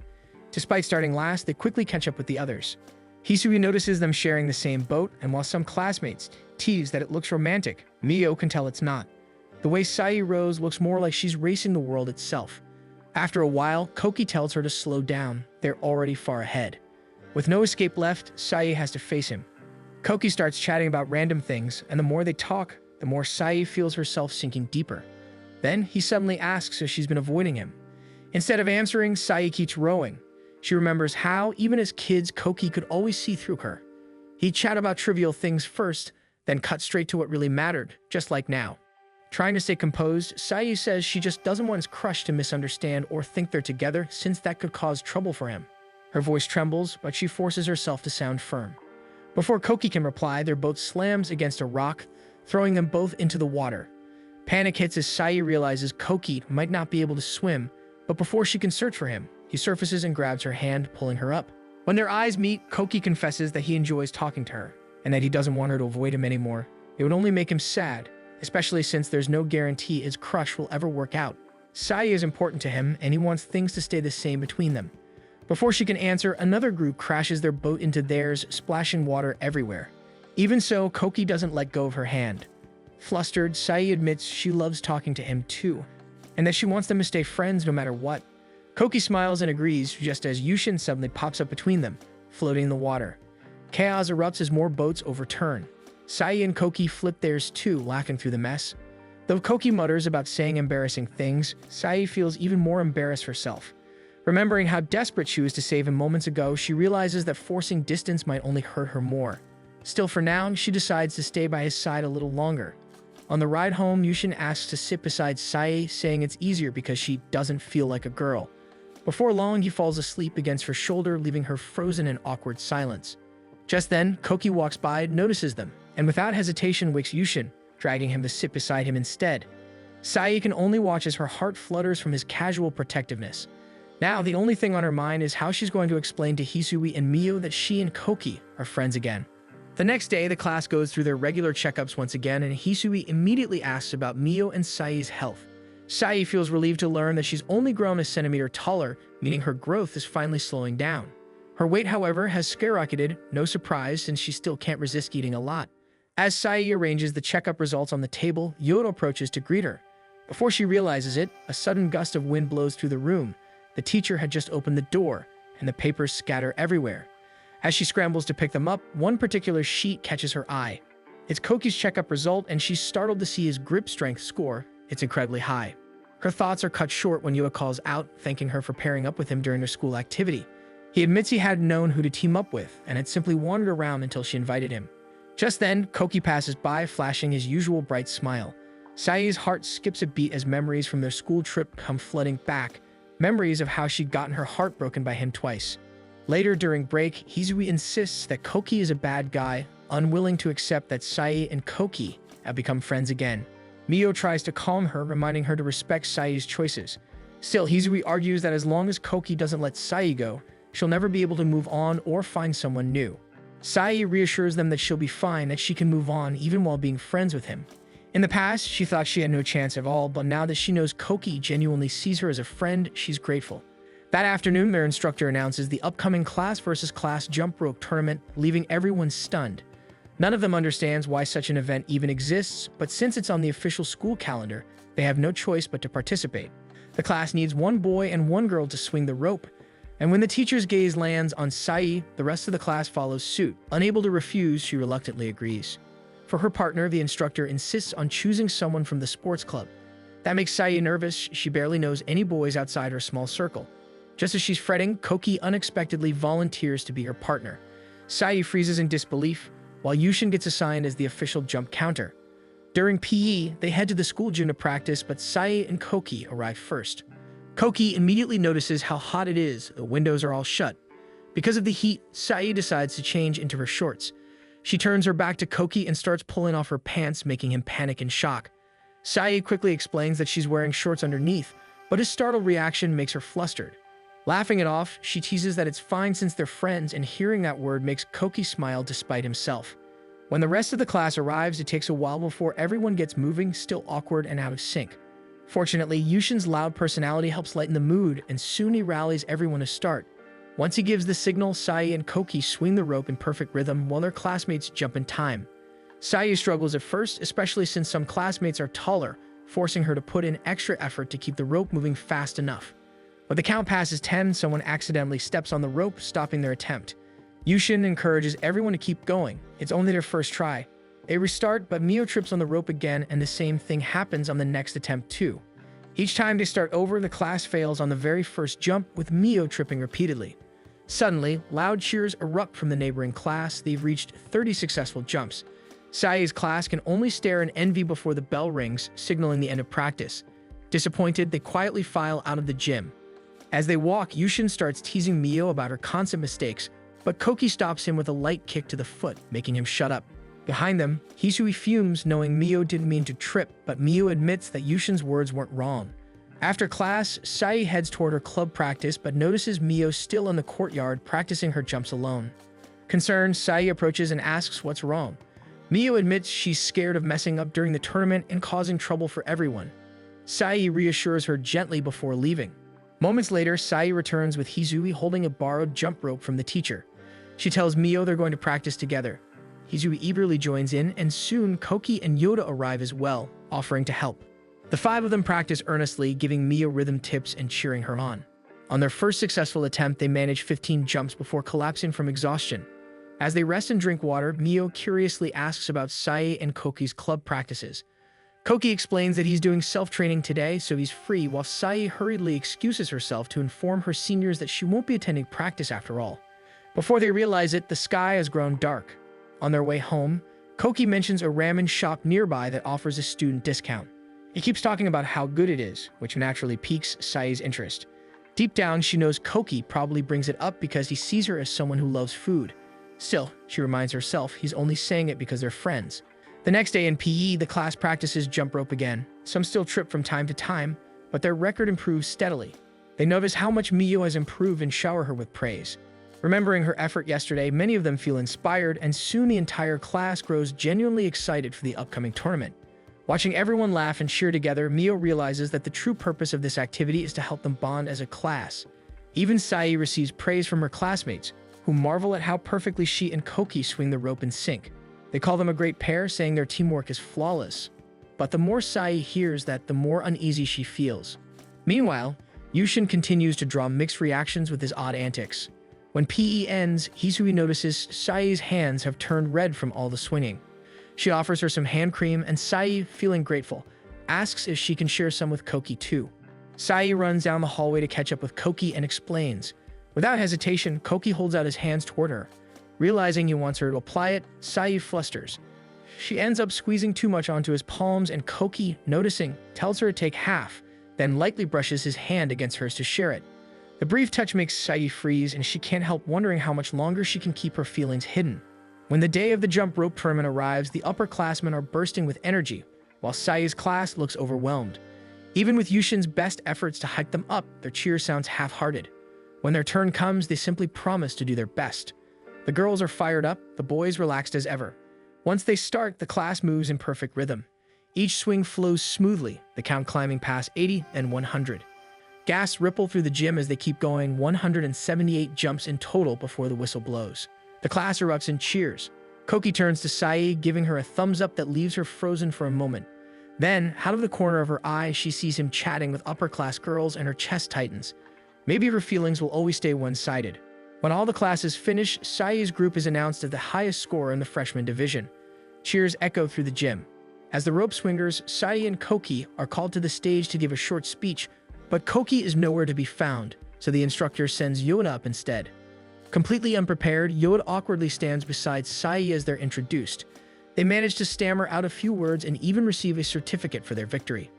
Despite starting last, they quickly catch up with the others. Hizui notices them sharing the same boat, and while some classmates tease that it looks romantic, Mio can tell it's not. The way Sai rows looks more like she's racing the world itself. After a while, Koki tells her to slow down. They're already far ahead. With no escape left, Sai has to face him. Koki starts chatting about random things, and the more they talk, the more Sai feels herself sinking deeper. Then, he suddenly asks if she's been avoiding him. Instead of answering, Sai keeps rowing. She remembers how, even as kids, Koki could always see through her. He'd chat about trivial things first, then cut straight to what really mattered, just like now. Trying to stay composed, Sai says she just doesn't want his crush to misunderstand or think they're together, since that could cause trouble for him. Her voice trembles, but she forces herself to sound firm. Before Koki can reply, their boat slams against a rock, throwing them both into the water. Panic hits as Sai realizes Koki might not be able to swim, but before she can search for him, he surfaces and grabs her hand, pulling her up. When their eyes meet, Koki confesses that he enjoys talking to her, and that he doesn't want her to avoid him anymore. It would only make him sad, especially since there's no guarantee his crush will ever work out. Sai is important to him, and he wants things to stay the same between them. Before she can answer, another group crashes their boat into theirs, splashing water everywhere. Even so, Koki doesn't let go of her hand. Flustered, Sai admits she loves talking to him too, and that she wants them to stay friends no matter what. Koki smiles and agrees, just as Yushin suddenly pops up between them, floating in the water. Chaos erupts as more boats overturn. Sai and Koki flip theirs too, laughing through the mess. Though Koki mutters about saying embarrassing things, Sai feels even more embarrassed herself. Remembering how desperate she was to save him moments ago, she realizes that forcing distance might only hurt her more. Still, for now, she decides to stay by his side a little longer. On the ride home, Yushin asks to sit beside Sai, saying it's easier because she doesn't feel like a girl. Before long, he falls asleep against her shoulder, leaving her frozen in awkward silence. Just then, Koki walks by, notices them, and without hesitation wakes Yushin, dragging him to sit beside him instead. Sai can only watch as her heart flutters from his casual protectiveness. Now, the only thing on her mind is how she's going to explain to Hisui and Mio that she and Koki are friends again. The next day, the class goes through their regular checkups once again, and Hisui immediately asks about Mio and Sai's health. Sai feels relieved to learn that she's only grown a centimeter taller, meaning her growth is finally slowing down. Her weight, however, has skyrocketed, no surprise since she still can't resist eating a lot. As Sai arranges the checkup results on the table, Yoda approaches to greet her. Before she realizes it, a sudden gust of wind blows through the room. The teacher had just opened the door, and the papers scatter everywhere. As she scrambles to pick them up, one particular sheet catches her eye. It's Koki's checkup result, and she's startled to see his grip strength score. It's incredibly high. Her thoughts are cut short when Yoda calls out, thanking her for pairing up with him during their school activity. He admits he hadn't known who to team up with, and had simply wandered around until she invited him. Just then, Koki passes by, flashing his usual bright smile. Sai's heart skips a beat as memories from their school trip come flooding back, memories of how she'd gotten her heart broken by him twice. Later, during break, Hisui insists that Koki is a bad guy, unwilling to accept that Sai and Koki have become friends again. Mio tries to calm her, reminding her to respect Sai's choices. Still, Hisui argues that as long as Koki doesn't let Sai go, she'll never be able to move on or find someone new. Sai reassures them that she'll be fine, that she can move on even while being friends with him. In the past, she thought she had no chance at all, but now that she knows Koki genuinely sees her as a friend, she's grateful. That afternoon, their instructor announces the upcoming class versus class jump rope tournament, leaving everyone stunned. None of them understands why such an event even exists, but since it's on the official school calendar, they have no choice but to participate. The class needs one boy and one girl to swing the rope, and when the teacher's gaze lands on Sai, the rest of the class follows suit. Unable to refuse, she reluctantly agrees. For her partner, the instructor insists on choosing someone from the sports club. That makes Sai nervous. She barely knows any boys outside her small circle. Just as she's fretting, Koki unexpectedly volunteers to be her partner. Sai freezes in disbelief, while Yushin gets assigned as the official jump counter. During PE, they head to the school gym to practice, but Sai and Koki arrive first. Koki immediately notices how hot it is. The windows are all shut. Because of the heat, Sai decides to change into her shorts. She turns her back to Koki and starts pulling off her pants, making him panic in shock. Sai quickly explains that she's wearing shorts underneath, but his startled reaction makes her flustered. Laughing it off, she teases that it's fine since they're friends, and hearing that word makes Koki smile despite himself. When the rest of the class arrives, it takes a while before everyone gets moving, still awkward and out of sync. Fortunately, Yushin's loud personality helps lighten the mood, and soon he rallies everyone to start. Once he gives the signal, Sai and Koki swing the rope in perfect rhythm while their classmates jump in time. Sai struggles at first, especially since some classmates are taller, forcing her to put in extra effort to keep the rope moving fast enough. When the count passes 10, someone accidentally steps on the rope, stopping their attempt. Yushin encourages everyone to keep going. It's only their first try. They restart, but Mio trips on the rope again, and the same thing happens on the next attempt too. Each time they start over, the class fails on the very first jump, with Mio tripping repeatedly. Suddenly, loud cheers erupt from the neighboring class. They've reached 30 successful jumps. Sai's class can only stare in envy before the bell rings, signaling the end of practice. Disappointed, they quietly file out of the gym. As they walk, Yushin starts teasing Mio about her constant mistakes, but Koki stops him with a light kick to the foot, making him shut up. Behind them, Hisui fumes, knowing Mio didn't mean to trip, but Mio admits that Yushin's words weren't wrong. After class, Sai heads toward her club practice, but notices Mio still in the courtyard practicing her jumps alone. Concerned, Sai approaches and asks what's wrong. Mio admits she's scared of messing up during the tournament and causing trouble for everyone. Sai reassures her gently before leaving. Moments later, Sai returns with Hisui holding a borrowed jump rope from the teacher. She tells Mio they're going to practice together. Hisui eagerly joins in, and soon Koki and Yoda arrive as well, offering to help. The five of them practice earnestly, giving Mio rhythm tips and cheering her on. On their first successful attempt, they manage 15 jumps before collapsing from exhaustion. As they rest and drink water, Mio curiously asks about Sai and Koki's club practices. Koki explains that he's doing self-training today, so he's free, while Sai hurriedly excuses herself to inform her seniors that she won't be attending practice after all. Before they realize it, the sky has grown dark. On their way home, Koki mentions a ramen shop nearby that offers a student discount. He keeps talking about how good it is, which naturally piques Sai's interest. Deep down, she knows Koki probably brings it up because he sees her as someone who loves food. Still, she reminds herself he's only saying it because they're friends. The next day in PE, the class practices jump rope again. Some still trip from time to time, but their record improves steadily. They notice how much Mio has improved and shower her with praise. Remembering her effort yesterday, many of them feel inspired, and soon the entire class grows genuinely excited for the upcoming tournament. Watching everyone laugh and cheer together, Mio realizes that the true purpose of this activity is to help them bond as a class. Even Sai receives praise from her classmates, who marvel at how perfectly she and Koki swing the rope in sync. They call them a great pair, saying their teamwork is flawless. But the more Sai hears that, the more uneasy she feels. Meanwhile, Yushin continues to draw mixed reactions with his odd antics. When PE ends, Hisui notices Sai's hands have turned red from all the swinging. She offers her some hand cream, and Sai, feeling grateful, asks if she can share some with Koki too. Sai runs down the hallway to catch up with Koki and explains. Without hesitation, Koki holds out his hands toward her. Realizing he wants her to apply it, Sai flusters. She ends up squeezing too much onto his palms, and Koki, noticing, tells her to take half, then lightly brushes his hand against hers to share it. The brief touch makes Sai freeze, and she can't help wondering how much longer she can keep her feelings hidden. When the day of the jump rope tournament arrives, the upperclassmen are bursting with energy, while Sai's class looks overwhelmed. Even with Yushin's best efforts to hype them up, their cheer sounds half-hearted. When their turn comes, they simply promise to do their best. The girls are fired up, the boys relaxed as ever. Once they start, the class moves in perfect rhythm. Each swing flows smoothly, the count climbing past 80 and 100. Gasps ripple through the gym as they keep going, 178 jumps in total before the whistle blows. The class erupts in cheers. Koki turns to Sai, giving her a thumbs up that leaves her frozen for a moment. Then, out of the corner of her eye, she sees him chatting with upper-class girls, and her chest tightens. Maybe her feelings will always stay one-sided. When all the classes finish, Sai's group is announced as the highest scorer in the freshman division. Cheers echo through the gym. As the rope swingers, Sai and Koki are called to the stage to give a short speech, but Koki is nowhere to be found, so the instructor sends Yoda up instead. Completely unprepared, Yoda awkwardly stands beside Sai as they're introduced. They manage to stammer out a few words and even receive a certificate for their victory.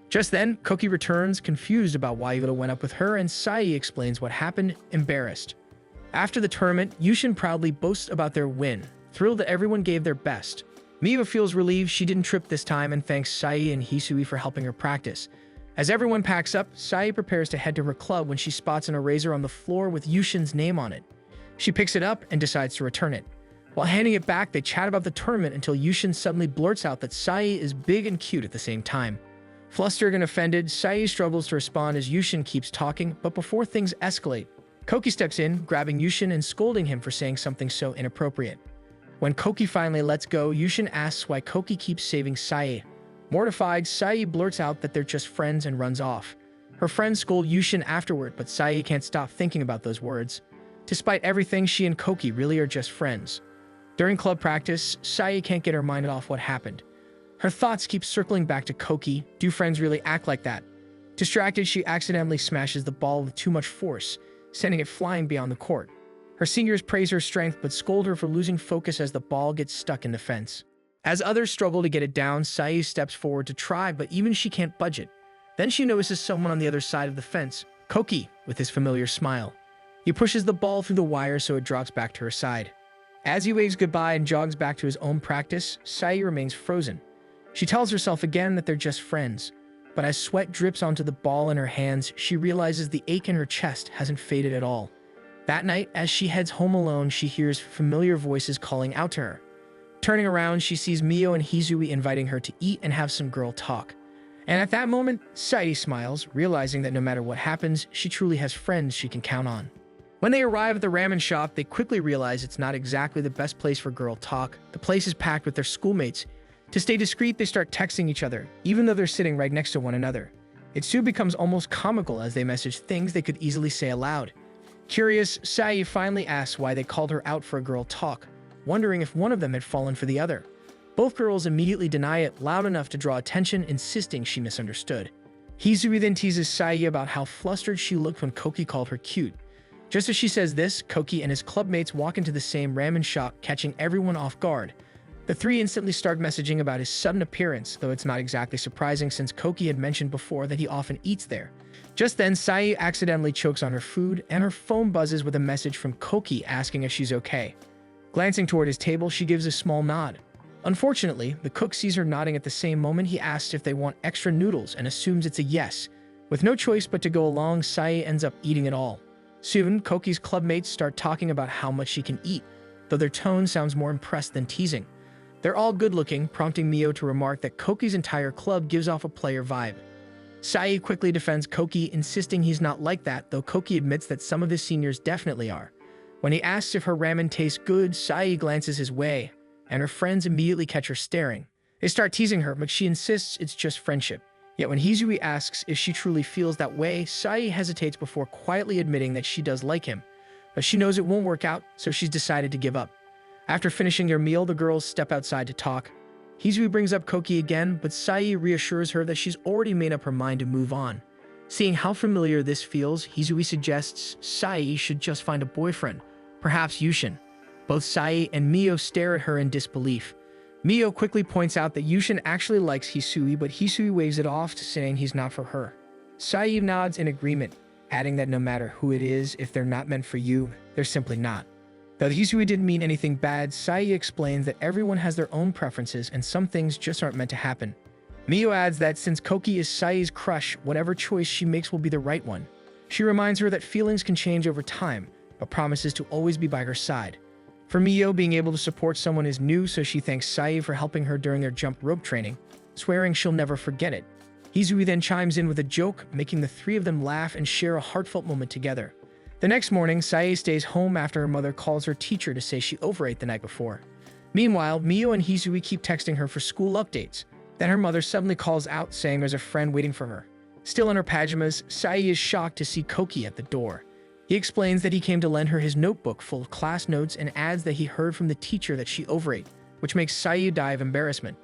Just then, Koki returns, confused about why Yoda went up with her, and Sai explains what happened, embarrassed. After the tournament, Yushin proudly boasts about their win, thrilled that everyone gave their best. Miwa feels relieved she didn't trip this time and thanks Sai and Hisui for helping her practice. As everyone packs up, Sai prepares to head to her club when she spots an eraser on the floor with Yushin's name on it. She picks it up and decides to return it. While handing it back, they chat about the tournament until Yushin suddenly blurts out that Sai is big and cute at the same time. Flustered and offended, Sai struggles to respond as Yushin keeps talking, but before things escalate, Koki steps in, grabbing Yushin and scolding him for saying something so inappropriate. When Koki finally lets go, Yushin asks why Koki keeps saving Sai. Mortified, Sai blurts out that they're just friends and runs off. Her friends scold Yushin afterward, but Sai can't stop thinking about those words. Despite everything, she and Koki really are just friends. During club practice, Sai can't get her mind off what happened. Her thoughts keep circling back to Koki. Do friends really act like that? Distracted, she accidentally smashes the ball with too much force, sending it flying beyond the court. Her seniors praise her strength but scold her for losing focus as the ball gets stuck in the fence. As others struggle to get it down, Sai steps forward to try, but even she can't budge it. Then she notices someone on the other side of the fence, Koki, with his familiar smile. He pushes the ball through the wire so it drops back to her side. As he waves goodbye and jogs back to his own practice, Sai remains frozen. She tells herself again that they're just friends, but as sweat drips onto the ball in her hands, she realizes the ache in her chest hasn't faded at all. That night, as she heads home alone, she hears familiar voices calling out to her. Turning around, she sees Mio and Hisui inviting her to eat and have some girl talk. And at that moment, Sai smiles, realizing that no matter what happens, she truly has friends she can count on. When they arrive at the ramen shop, they quickly realize it's not exactly the best place for girl talk. The place is packed with their schoolmates. To stay discreet, they start texting each other, even though they're sitting right next to one another. It soon becomes almost comical as they message things they could easily say aloud. Curious, Sai finally asks why they called her out for a girl talk, wondering if one of them had fallen for the other. Both girls immediately deny it loud enough to draw attention, insisting she misunderstood. Hisui then teases Sai about how flustered she looked when Koki called her cute. Just as she says this, Koki and his clubmates walk into the same ramen shop, catching everyone off guard. The three instantly start messaging about his sudden appearance, though it's not exactly surprising since Koki had mentioned before that he often eats there. Just then, Sai accidentally chokes on her food, and her phone buzzes with a message from Koki asking if she's okay. Glancing toward his table, she gives a small nod. Unfortunately, the cook sees her nodding at the same moment. He asks if they want extra noodles and assumes it's a yes. With no choice but to go along, Sae ends up eating it all. Soon, Koki's clubmates start talking about how much she can eat, though their tone sounds more impressed than teasing. They're all good-looking, prompting Mio to remark that Koki's entire club gives off a player vibe. Sae quickly defends Koki, insisting he's not like that, though Koki admits that some of his seniors definitely are. When he asks if her ramen tastes good, Sae glances his way, and her friends immediately catch her staring. They start teasing her, but she insists it's just friendship. Yet when Hisui asks if she truly feels that way, Sae hesitates before quietly admitting that she does like him. But she knows it won't work out, so she's decided to give up. After finishing their meal, the girls step outside to talk. Hisui brings up Koki again, but Sae reassures her that she's already made up her mind to move on. Seeing how familiar this feels, Hisui suggests Sae should just find a boyfriend, perhaps Yushin. Both Sae and Mio stare at her in disbelief. Mio quickly points out that Yushin actually likes Hisui, but Hisui waves it off, saying he's not for her. Sae nods in agreement, adding that no matter who it is, if they're not meant for you, they're simply not. Though Hisui didn't mean anything bad, Sae explains that everyone has their own preferences and some things just aren't meant to happen. Mio adds that since Koki is Sae's crush, whatever choice she makes will be the right one. She reminds her that feelings can change over time, but promises to always be by her side. For Mio, being able to support someone is new, so she thanks Sae for helping her during their jump rope training, swearing she'll never forget it. Hisui then chimes in with a joke, making the three of them laugh and share a heartfelt moment together. The next morning, Sae stays home after her mother calls her teacher to say she overate the night before. Meanwhile, Mio and Hisui keep texting her for school updates. Then her mother suddenly calls out, saying there's a friend waiting for her. Still in her pajamas, Sae is shocked to see Koki at the door. He explains that he came to lend her his notebook full of class notes and adds that he heard from the teacher that she overate, which makes Sae die of embarrassment.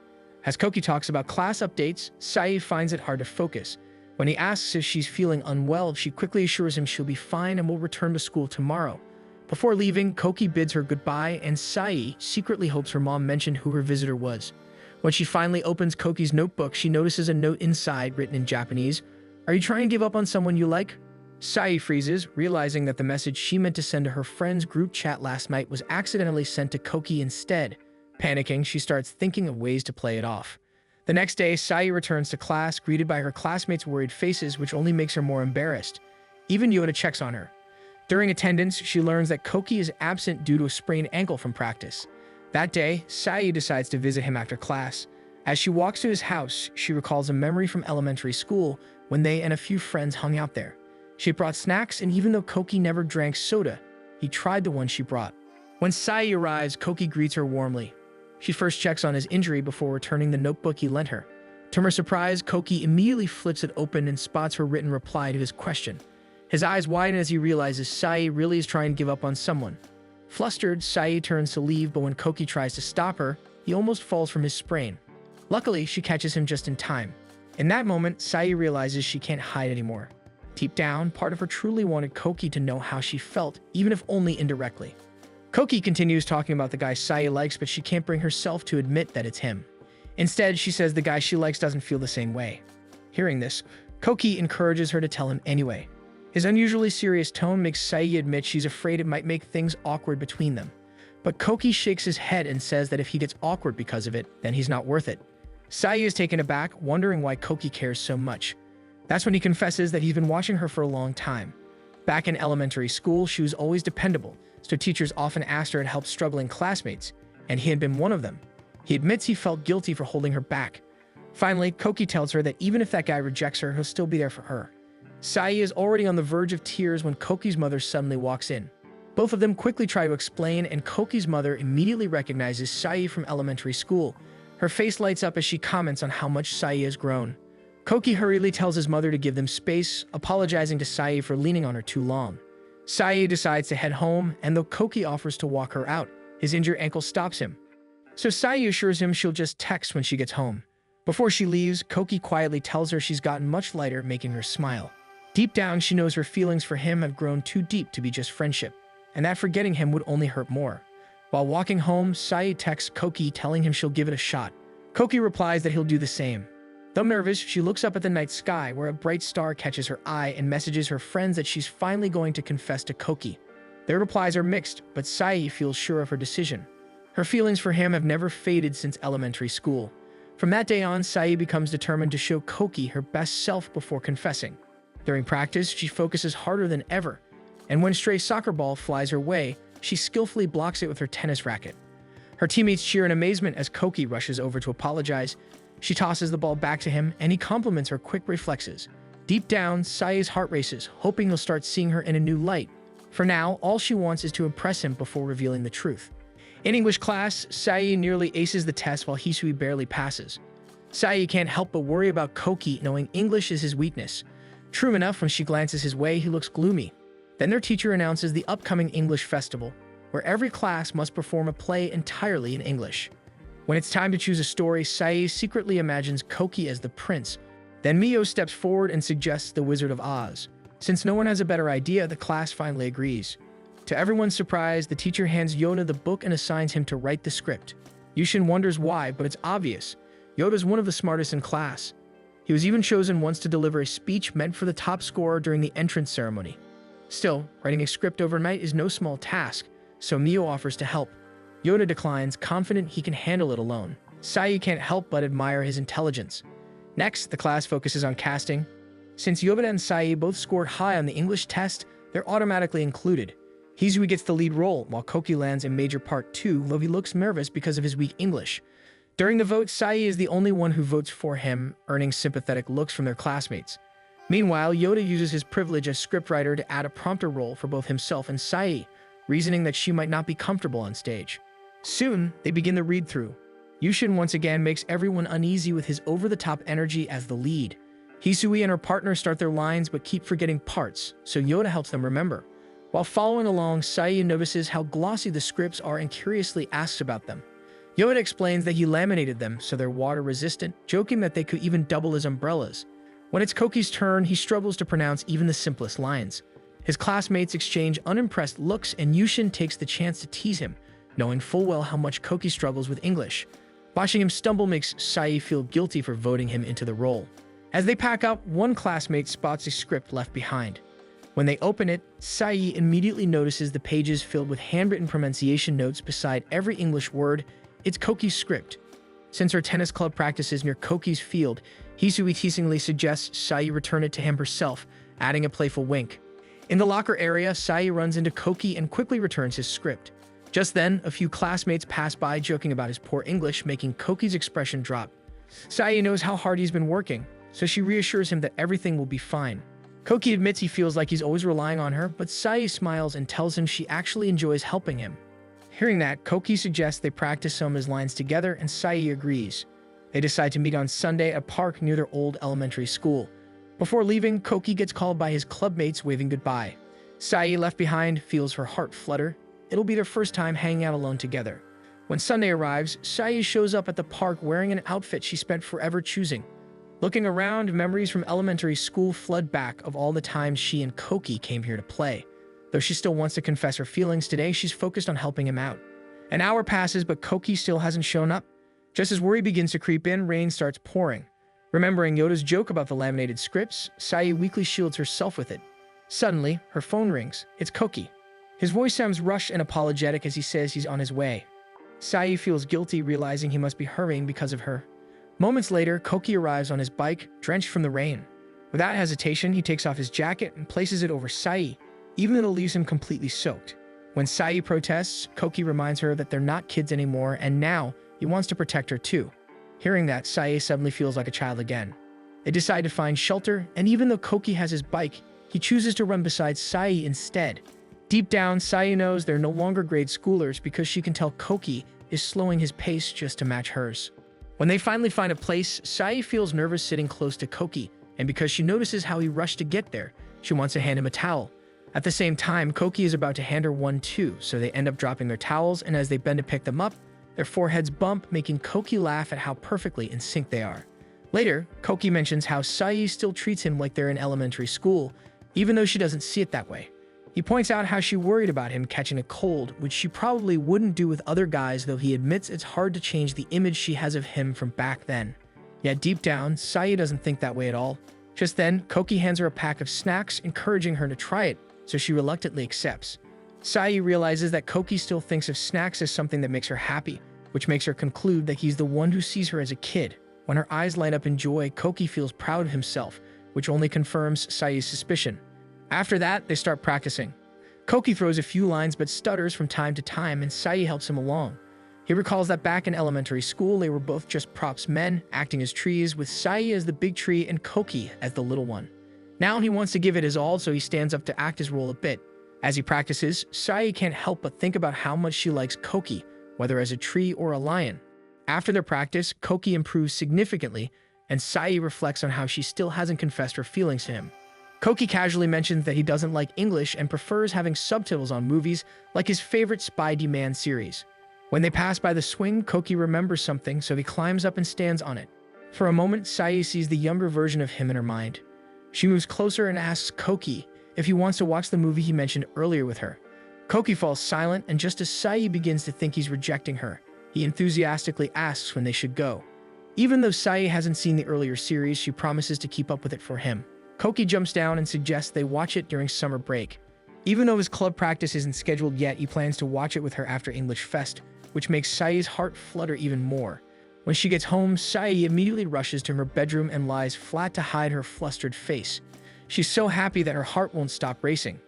As Koki talks about class updates, Sae finds it hard to focus. When he asks if she's feeling unwell, she quickly assures him she'll be fine and will return to school tomorrow. Before leaving, Koki bids her goodbye, and Sae secretly hopes her mom mentioned who her visitor was. When she finally opens Koki's notebook, she notices a note inside written in Japanese. "Are you trying to give up on someone you like?" Sae freezes, realizing that the message she meant to send to her friend's group chat last night was accidentally sent to Koki instead. Panicking, she starts thinking of ways to play it off. The next day, Sae returns to class, greeted by her classmates' worried faces, which only makes her more embarrassed. Even Yoda checks on her. During attendance, she learns that Koki is absent due to a sprained ankle from practice. That day, Sae decides to visit him after class. As she walks to his house, she recalls a memory from elementary school when they and a few friends hung out there. She brought snacks, and even though Koki never drank soda, he tried the one she brought. When Sae arrives, Koki greets her warmly. She first checks on his injury before returning the notebook he lent her. To her surprise, Koki immediately flips it open and spots her written reply to his question. His eyes widen as he realizes Sae really is trying to give up on someone. Flustered, Sae turns to leave, but when Koki tries to stop her, he almost falls from his sprain. Luckily, she catches him just in time. In that moment, Sae realizes she can't hide anymore. Deep down, part of her truly wanted Koki to know how she felt, even if only indirectly. Koki continues talking about the guy Sae likes, but she can't bring herself to admit that it's him. Instead, she says the guy she likes doesn't feel the same way. Hearing this, Koki encourages her to tell him anyway. His unusually serious tone makes Sae admit she's afraid it might make things awkward between them. But Koki shakes his head and says that if he gets awkward because of it, then he's not worth it. Sae is taken aback, wondering why Koki cares so much. That's when he confesses that he's been watching her for a long time. Back in elementary school, she was always dependable, so teachers often asked her to help struggling classmates, and he had been one of them. He admits he felt guilty for holding her back. Finally, Koki tells her that even if that guy rejects her, he'll still be there for her. Sae is already on the verge of tears when Koki's mother suddenly walks in. Both of them quickly try to explain, and Koki's mother immediately recognizes Sae from elementary school. Her face lights up as she comments on how much Sae has grown. Koki hurriedly tells his mother to give them space, apologizing to Sae for leaning on her too long. Sae decides to head home, and though Koki offers to walk her out, his injured ankle stops him. So Sae assures him she'll just text when she gets home. Before she leaves, Koki quietly tells her she's gotten much lighter, making her smile. Deep down, she knows her feelings for him have grown too deep to be just friendship, and that forgetting him would only hurt more. While walking home, Sae texts Koki telling him she'll give it a shot. Koki replies that he'll do the same. Though nervous, she looks up at the night sky where a bright star catches her eye and messages her friends that she's finally going to confess to Koki. Their replies are mixed, but Sae feels sure of her decision. Her feelings for him have never faded since elementary school. From that day on, Sae becomes determined to show Koki her best self before confessing. During practice, she focuses harder than ever, and when a stray soccer ball flies her way, she skillfully blocks it with her tennis racket. Her teammates cheer in amazement as Koki rushes over to apologize. She tosses the ball back to him, and he compliments her quick reflexes. Deep down, Sae's heart races, hoping he'll start seeing her in a new light. For now, all she wants is to impress him before revealing the truth. In English class, Sae nearly aces the test while Hisui barely passes. Sae can't help but worry about Koki, knowing English is his weakness. True enough, when she glances his way, he looks gloomy. Then their teacher announces the upcoming English festival, where every class must perform a play entirely in English. When it's time to choose a story, Sae secretly imagines Koki as the prince. Then Mio steps forward and suggests the Wizard of Oz. Since no one has a better idea, the class finally agrees. To everyone's surprise, the teacher hands Yoda the book and assigns him to write the script. Yushin wonders why, but it's obvious. Yoda's one of the smartest in class. He was even chosen once to deliver a speech meant for the top scorer during the entrance ceremony. Still, writing a script overnight is no small task, so Mio offers to help. Yoda declines, confident he can handle it alone. Sae can't help but admire his intelligence. Next, the class focuses on casting. Since Yoda and Sae both scored high on the English test, they're automatically included. Hisui gets the lead role, while Koki lands in major part 2, though he looks nervous because of his weak English. During the vote, Sae is the only one who votes for him, earning sympathetic looks from their classmates. Meanwhile, Yoda uses his privilege as scriptwriter to add a prompter role for both himself and Sae, reasoning that she might not be comfortable on stage. Soon, they begin the read-through. Yushin once again makes everyone uneasy with his over-the-top energy as the lead. Hisui and her partner start their lines but keep forgetting parts, so Yoda helps them remember. While following along, Sae notices how glossy the scripts are and curiously asks about them. Yoda explains that he laminated them so they're water-resistant, joking that they could even double as umbrellas. When it's Koki's turn, he struggles to pronounce even the simplest lines. His classmates exchange unimpressed looks, and Yushin takes the chance to tease him, knowing full well how much Koki struggles with English. Watching him stumble makes Sae feel guilty for voting him into the role. As they pack up, one classmate spots a script left behind. When they open it, Sae immediately notices the pages filled with handwritten pronunciation notes beside every English word. It's Koki's script. Since her tennis club practices near Koki's field, Hisui teasingly suggests Sae return it to him herself, adding a playful wink. In the locker area, Sae runs into Koki and quickly returns his script. Just then, a few classmates pass by joking about his poor English, making Koki's expression drop. Sae knows how hard he's been working, so she reassures him that everything will be fine. Koki admits he feels like he's always relying on her, but Sae smiles and tells him she actually enjoys helping him. Hearing that, Koki suggests they practice some of his lines together, and Sae agrees. They decide to meet on Sunday at a park near their old elementary school. Before leaving, Koki gets called by his clubmates waving goodbye. Sae, left behind, feels her heart flutter. It'll be their first time hanging out alone together. When Sunday arrives, Sae shows up at the park wearing an outfit she spent forever choosing. Looking around, memories from elementary school flood back of all the times she and Koki came here to play. Though she still wants to confess her feelings, today she's focused on helping him out. An hour passes, but Koki still hasn't shown up. Just as worry begins to creep in, rain starts pouring. Remembering Yoda's joke about the laminated scripts, Sae weakly shields herself with it. Suddenly, her phone rings. It's Koki. His voice sounds rushed and apologetic as he says he's on his way. Sae feels guilty, realizing he must be hurrying because of her. Moments later, Koki arrives on his bike, drenched from the rain. Without hesitation, he takes off his jacket and places it over Sae, even though it leaves him completely soaked. When Sae protests, Koki reminds her that they're not kids anymore, and now he wants to protect her too. Hearing that, Sae suddenly feels like a child again. They decide to find shelter, and even though Koki has his bike, he chooses to run beside Sae instead. Deep down, Sae knows they're no longer grade schoolers because she can tell Koki is slowing his pace just to match hers. When they finally find a place, Sae feels nervous sitting close to Koki, and because she notices how he rushed to get there, she wants to hand him a towel. At the same time, Koki is about to hand her one too, so they end up dropping their towels, and as they bend to pick them up, their foreheads bump, making Koki laugh at how perfectly in sync they are. Later, Koki mentions how Sae still treats him like they're in elementary school, even though she doesn't see it that way. He points out how she worried about him catching a cold, which she probably wouldn't do with other guys, though he admits it's hard to change the image she has of him from back then. Yet deep down, Sae doesn't think that way at all. Just then, Koki hands her a pack of snacks, encouraging her to try it, so she reluctantly accepts. Sae realizes that Koki still thinks of snacks as something that makes her happy, which makes her conclude that he's the one who sees her as a kid. When her eyes light up in joy, Koki feels proud of himself, which only confirms Sai's suspicion. After that, they start practicing. Koki throws a few lines but stutters from time to time, and Sai helps him along. He recalls that back in elementary school, they were both just props men, acting as trees, with Sai as the big tree and Koki as the little one. Now he wants to give it his all, so he stands up to act his role a bit. As he practices, Sai can't help but think about how much she likes Koki, whether as a tree or a lion. After their practice, Koki improves significantly, and Sai reflects on how she still hasn't confessed her feelings to him. Koki casually mentions that he doesn't like English and prefers having subtitles on movies, like his favorite Spider-Man series. When they pass by the swing, Koki remembers something, so he climbs up and stands on it. For a moment, Sai sees the younger version of him in her mind. She moves closer and asks Koki if he wants to watch the movie he mentioned earlier with her. Koki falls silent, and just as Sai begins to think he's rejecting her, he enthusiastically asks when they should go. Even though Sai hasn't seen the earlier series, she promises to keep up with it for him. Koki jumps down and suggests they watch it during summer break. Even though his club practice isn't scheduled yet, he plans to watch it with her after English Fest, which makes Sai's heart flutter even more. When she gets home, Sai immediately rushes to her bedroom and lies flat to hide her flustered face. She's so happy that her heart won't stop racing.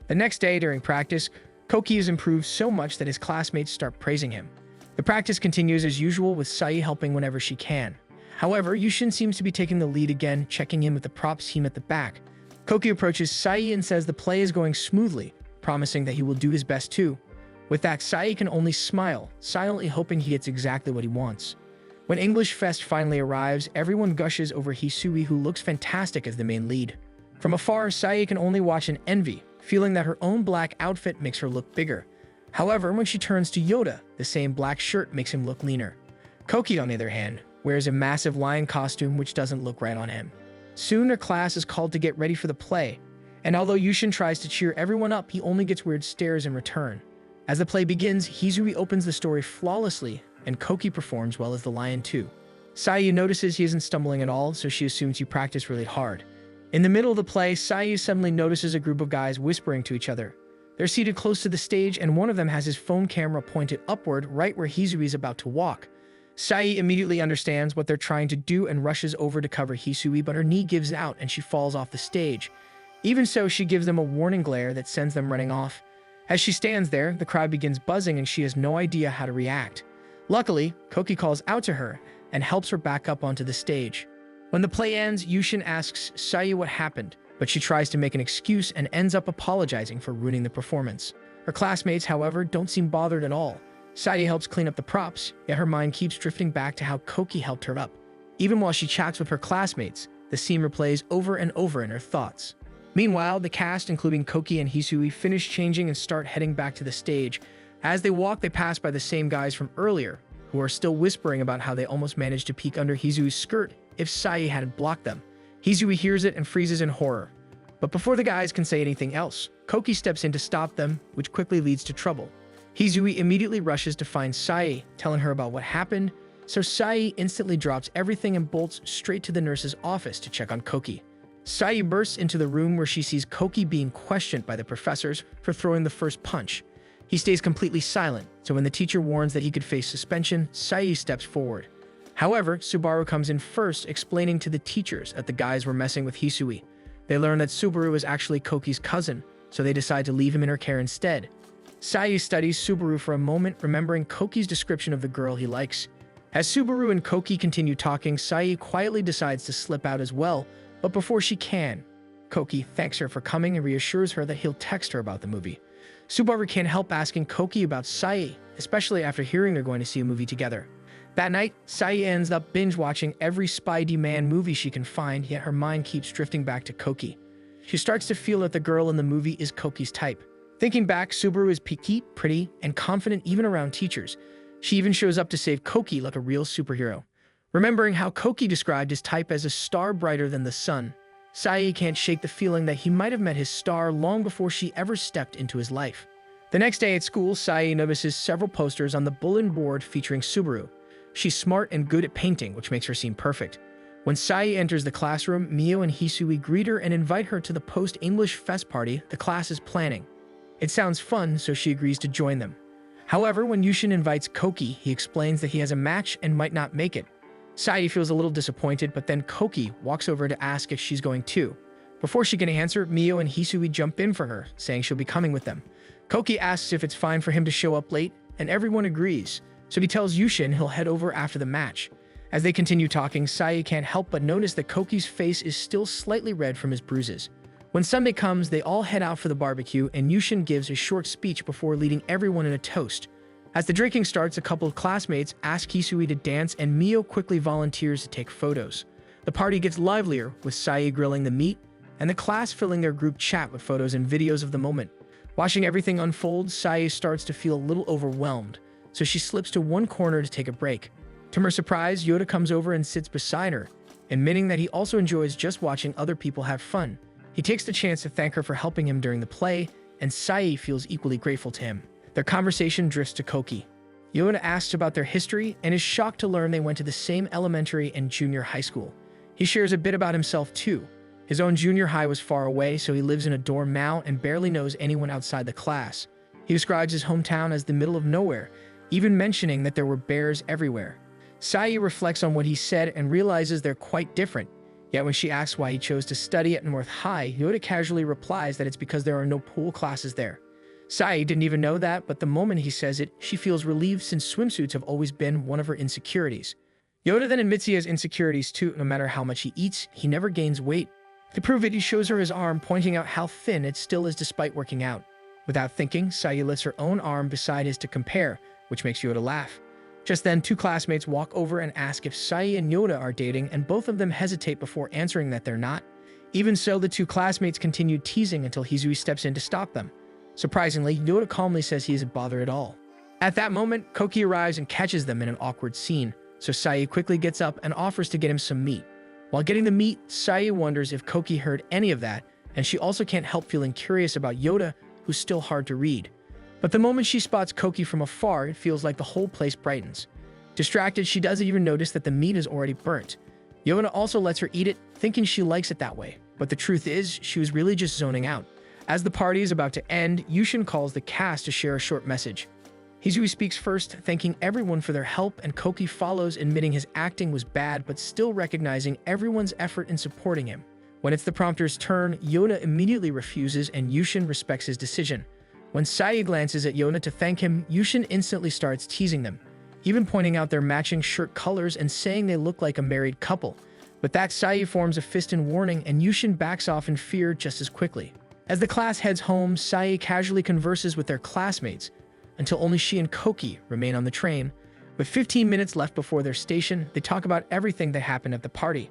The next day during practice, Koki has improved so much that his classmates start praising him. The practice continues as usual, with Sai helping whenever she can. However, Yushin seems to be taking the lead again, checking in with the props team at the back. Koki approaches Sai and says the play is going smoothly, promising that he will do his best too. With that, Sai can only smile, silently hoping he gets exactly what he wants. When English Fest finally arrives, everyone gushes over Hisui, who looks fantastic as the main lead. From afar, Sai can only watch in envy, feeling that her own black outfit makes her look bigger. However, when she turns to Yoda, the same black shirt makes him look leaner. Koki, on the other hand, wears a massive lion costume which doesn't look right on him. Soon her class is called to get ready for the play, and although Yushin tries to cheer everyone up, he only gets weird stares in return. As the play begins, Hisui opens the story flawlessly, and Koki performs well as the lion too. Sai notices he isn't stumbling at all, so she assumes he practiced really hard. In the middle of the play, Sai suddenly notices a group of guys whispering to each other. They're seated close to the stage, and one of them has his phone camera pointed upward right where Hisui is about to walk. Sai immediately understands what they're trying to do and rushes over to cover Hisui, but her knee gives out and she falls off the stage. Even so, she gives them a warning glare that sends them running off. As she stands there, the crowd begins buzzing and she has no idea how to react. Luckily, Koki calls out to her and helps her back up onto the stage. When the play ends, Yushin asks Sai what happened, but she tries to make an excuse and ends up apologizing for ruining the performance. Her classmates, however, don't seem bothered at all. Sai helps clean up the props, yet her mind keeps drifting back to how Koki helped her up. Even while she chats with her classmates, the scene replays over and over in her thoughts. Meanwhile, the cast, including Koki and Hisui, finish changing and start heading back to the stage. As they walk, they pass by the same guys from earlier, who are still whispering about how they almost managed to peek under Hisui's skirt if Sai hadn't blocked them. Hisui hears it and freezes in horror. But before the guys can say anything else, Koki steps in to stop them, which quickly leads to trouble. Hisui immediately rushes to find Sai, telling her about what happened, so Sai instantly drops everything and bolts straight to the nurse's office to check on Koki. Sai bursts into the room where she sees Koki being questioned by the professors for throwing the first punch. He stays completely silent, so when the teacher warns that he could face suspension, Sai steps forward. However, Subaru comes in first, explaining to the teachers that the guys were messing with Hisui. They learn that Subaru is actually Koki's cousin, so they decide to leave him in her care instead. Sai studies Subaru for a moment, remembering Koki's description of the girl he likes. As Subaru and Koki continue talking, Sai quietly decides to slip out as well, but before she can, Koki thanks her for coming and reassures her that he'll text her about the movie. Subaru can't help asking Koki about Sai, especially after hearing they're going to see a movie together. That night, Sai ends up binge-watching every Spidey-Man movie she can find, yet her mind keeps drifting back to Koki. She starts to feel that the girl in the movie is Koki's type. Thinking back, Subaru is piqué, pretty, and confident even around teachers. She even shows up to save Koki like a real superhero. Remembering how Koki described his type as a star brighter than the sun, Sai can't shake the feeling that he might have met his star long before she ever stepped into his life. The next day at school, Sai notices several posters on the bulletin board featuring Subaru. She's smart and good at painting, which makes her seem perfect. When Sai enters the classroom, Mio and Hisui greet her and invite her to the post-English fest party the class is planning. It sounds fun, so she agrees to join them. However, when Yushin invites Koki, he explains that he has a match and might not make it. Sae feels a little disappointed, but then Koki walks over to ask if she's going too. Before she can answer, Mio and Hisui jump in for her, saying she'll be coming with them. Koki asks if it's fine for him to show up late, and everyone agrees, so he tells Yushin he'll head over after the match. As they continue talking, Sae can't help but notice that Koki's face is still slightly red from his bruises. When Sunday comes, they all head out for the barbecue, and Yushin gives a short speech before leading everyone in a toast. As the drinking starts, a couple of classmates ask Hisui to dance, and Mio quickly volunteers to take photos. The party gets livelier, with Sae grilling the meat, and the class filling their group chat with photos and videos of the moment. Watching everything unfold, Sae starts to feel a little overwhelmed, so she slips to one corner to take a break. To her surprise, Yoda comes over and sits beside her, admitting that he also enjoys just watching other people have fun. He takes the chance to thank her for helping him during the play, and Sae feels equally grateful to him. Their conversation drifts to Koki. Yoda asks about their history and is shocked to learn they went to the same elementary and junior high school. He shares a bit about himself too. His own junior high was far away, so he lives in a dorm now and barely knows anyone outside the class. He describes his hometown as the middle of nowhere, even mentioning that there were bears everywhere. Sae reflects on what he said and realizes they're quite different. Yet when she asks why he chose to study at North High, Yoda casually replies that it's because there are no pool classes there. Sae didn't even know that, but the moment he says it, she feels relieved since swimsuits have always been one of her insecurities. Yoda then admits he has insecurities too. No matter how much he eats, he never gains weight. To prove it, he shows her his arm, pointing out how thin it still is despite working out. Without thinking, Sae lifts her own arm beside his to compare, which makes Yoda laugh. Just then, two classmates walk over and ask if Sae and Yoda are dating, and both of them hesitate before answering that they're not. Even so, the two classmates continue teasing until Hisui steps in to stop them. Surprisingly, Yoda calmly says he isn't bothered at all. At that moment, Koki arrives and catches them in an awkward scene, so Sae quickly gets up and offers to get him some meat. While getting the meat, Sae wonders if Koki heard any of that, and she also can't help feeling curious about Yoda, who's still hard to read. But the moment she spots Koki from afar, it feels like the whole place brightens. Distracted, she doesn't even notice that the meat is already burnt. Yoda also lets her eat it, thinking she likes it that way, but the truth is, she was really just zoning out. As the party is about to end, Yushin calls the cast to share a short message. Hisui speaks first, thanking everyone for their help, and Koki follows, admitting his acting was bad but still recognizing everyone's effort in supporting him. When it's the prompter's turn, Yoda immediately refuses and Yushin respects his decision. When Sae glances at Yoda to thank him, Yushin instantly starts teasing them, even pointing out their matching shirt colors and saying they look like a married couple. With that, Sae forms a fist in warning and Yushin backs off in fear just as quickly. As the class heads home, Sae casually converses with their classmates, until only she and Koki remain on the train. With 15 minutes left before their station, they talk about everything that happened at the party.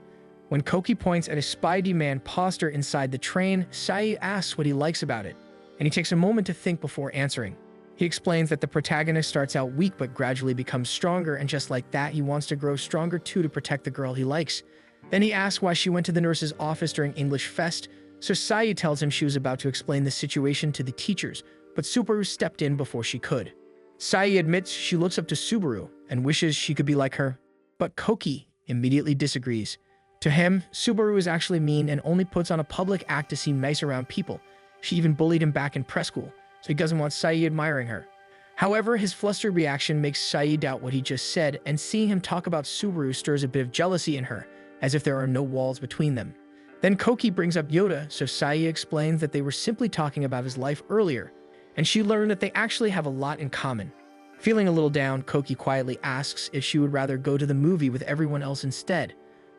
When Koki points at a Spidey Man poster inside the train, Sae asks what he likes about it, and he takes a moment to think before answering. He explains that the protagonist starts out weak but gradually becomes stronger, and just like that, he wants to grow stronger too to protect the girl he likes. Then he asks why she went to the nurse's office during English Fest, so Sae tells him she was about to explain the situation to the teachers, but Subaru stepped in before she could. Sae admits she looks up to Subaru and wishes she could be like her, but Koki immediately disagrees. To him, Subaru is actually mean and only puts on a public act to seem nice around people. She even bullied him back in preschool, so he doesn't want Sae admiring her. However, his flustered reaction makes Sae doubt what he just said, and seeing him talk about Subaru stirs a bit of jealousy in her, as if there are no walls between them. Then Koki brings up Yoda, so Sae explains that they were simply talking about his life earlier, and she learned that they actually have a lot in common. Feeling a little down, Koki quietly asks if she would rather go to the movie with everyone else instead,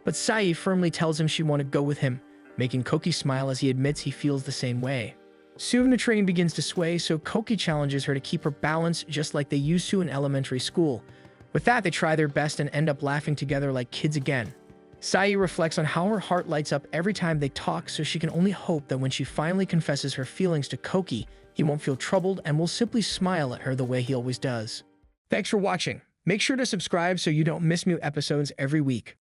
but Sae firmly tells him she wanted to go with him, making Koki smile as he admits he feels the same way. Soon the train begins to sway, so Koki challenges her to keep her balance just like they used to in elementary school. With that, they try their best and end up laughing together like kids again. Sae reflects on how her heart lights up every time they talk, so she can only hope that when she finally confesses her feelings to Koki, he won't feel troubled and will simply smile at her the way he always does. Thanks for watching. Make sure to subscribe so you don't miss new episodes every week.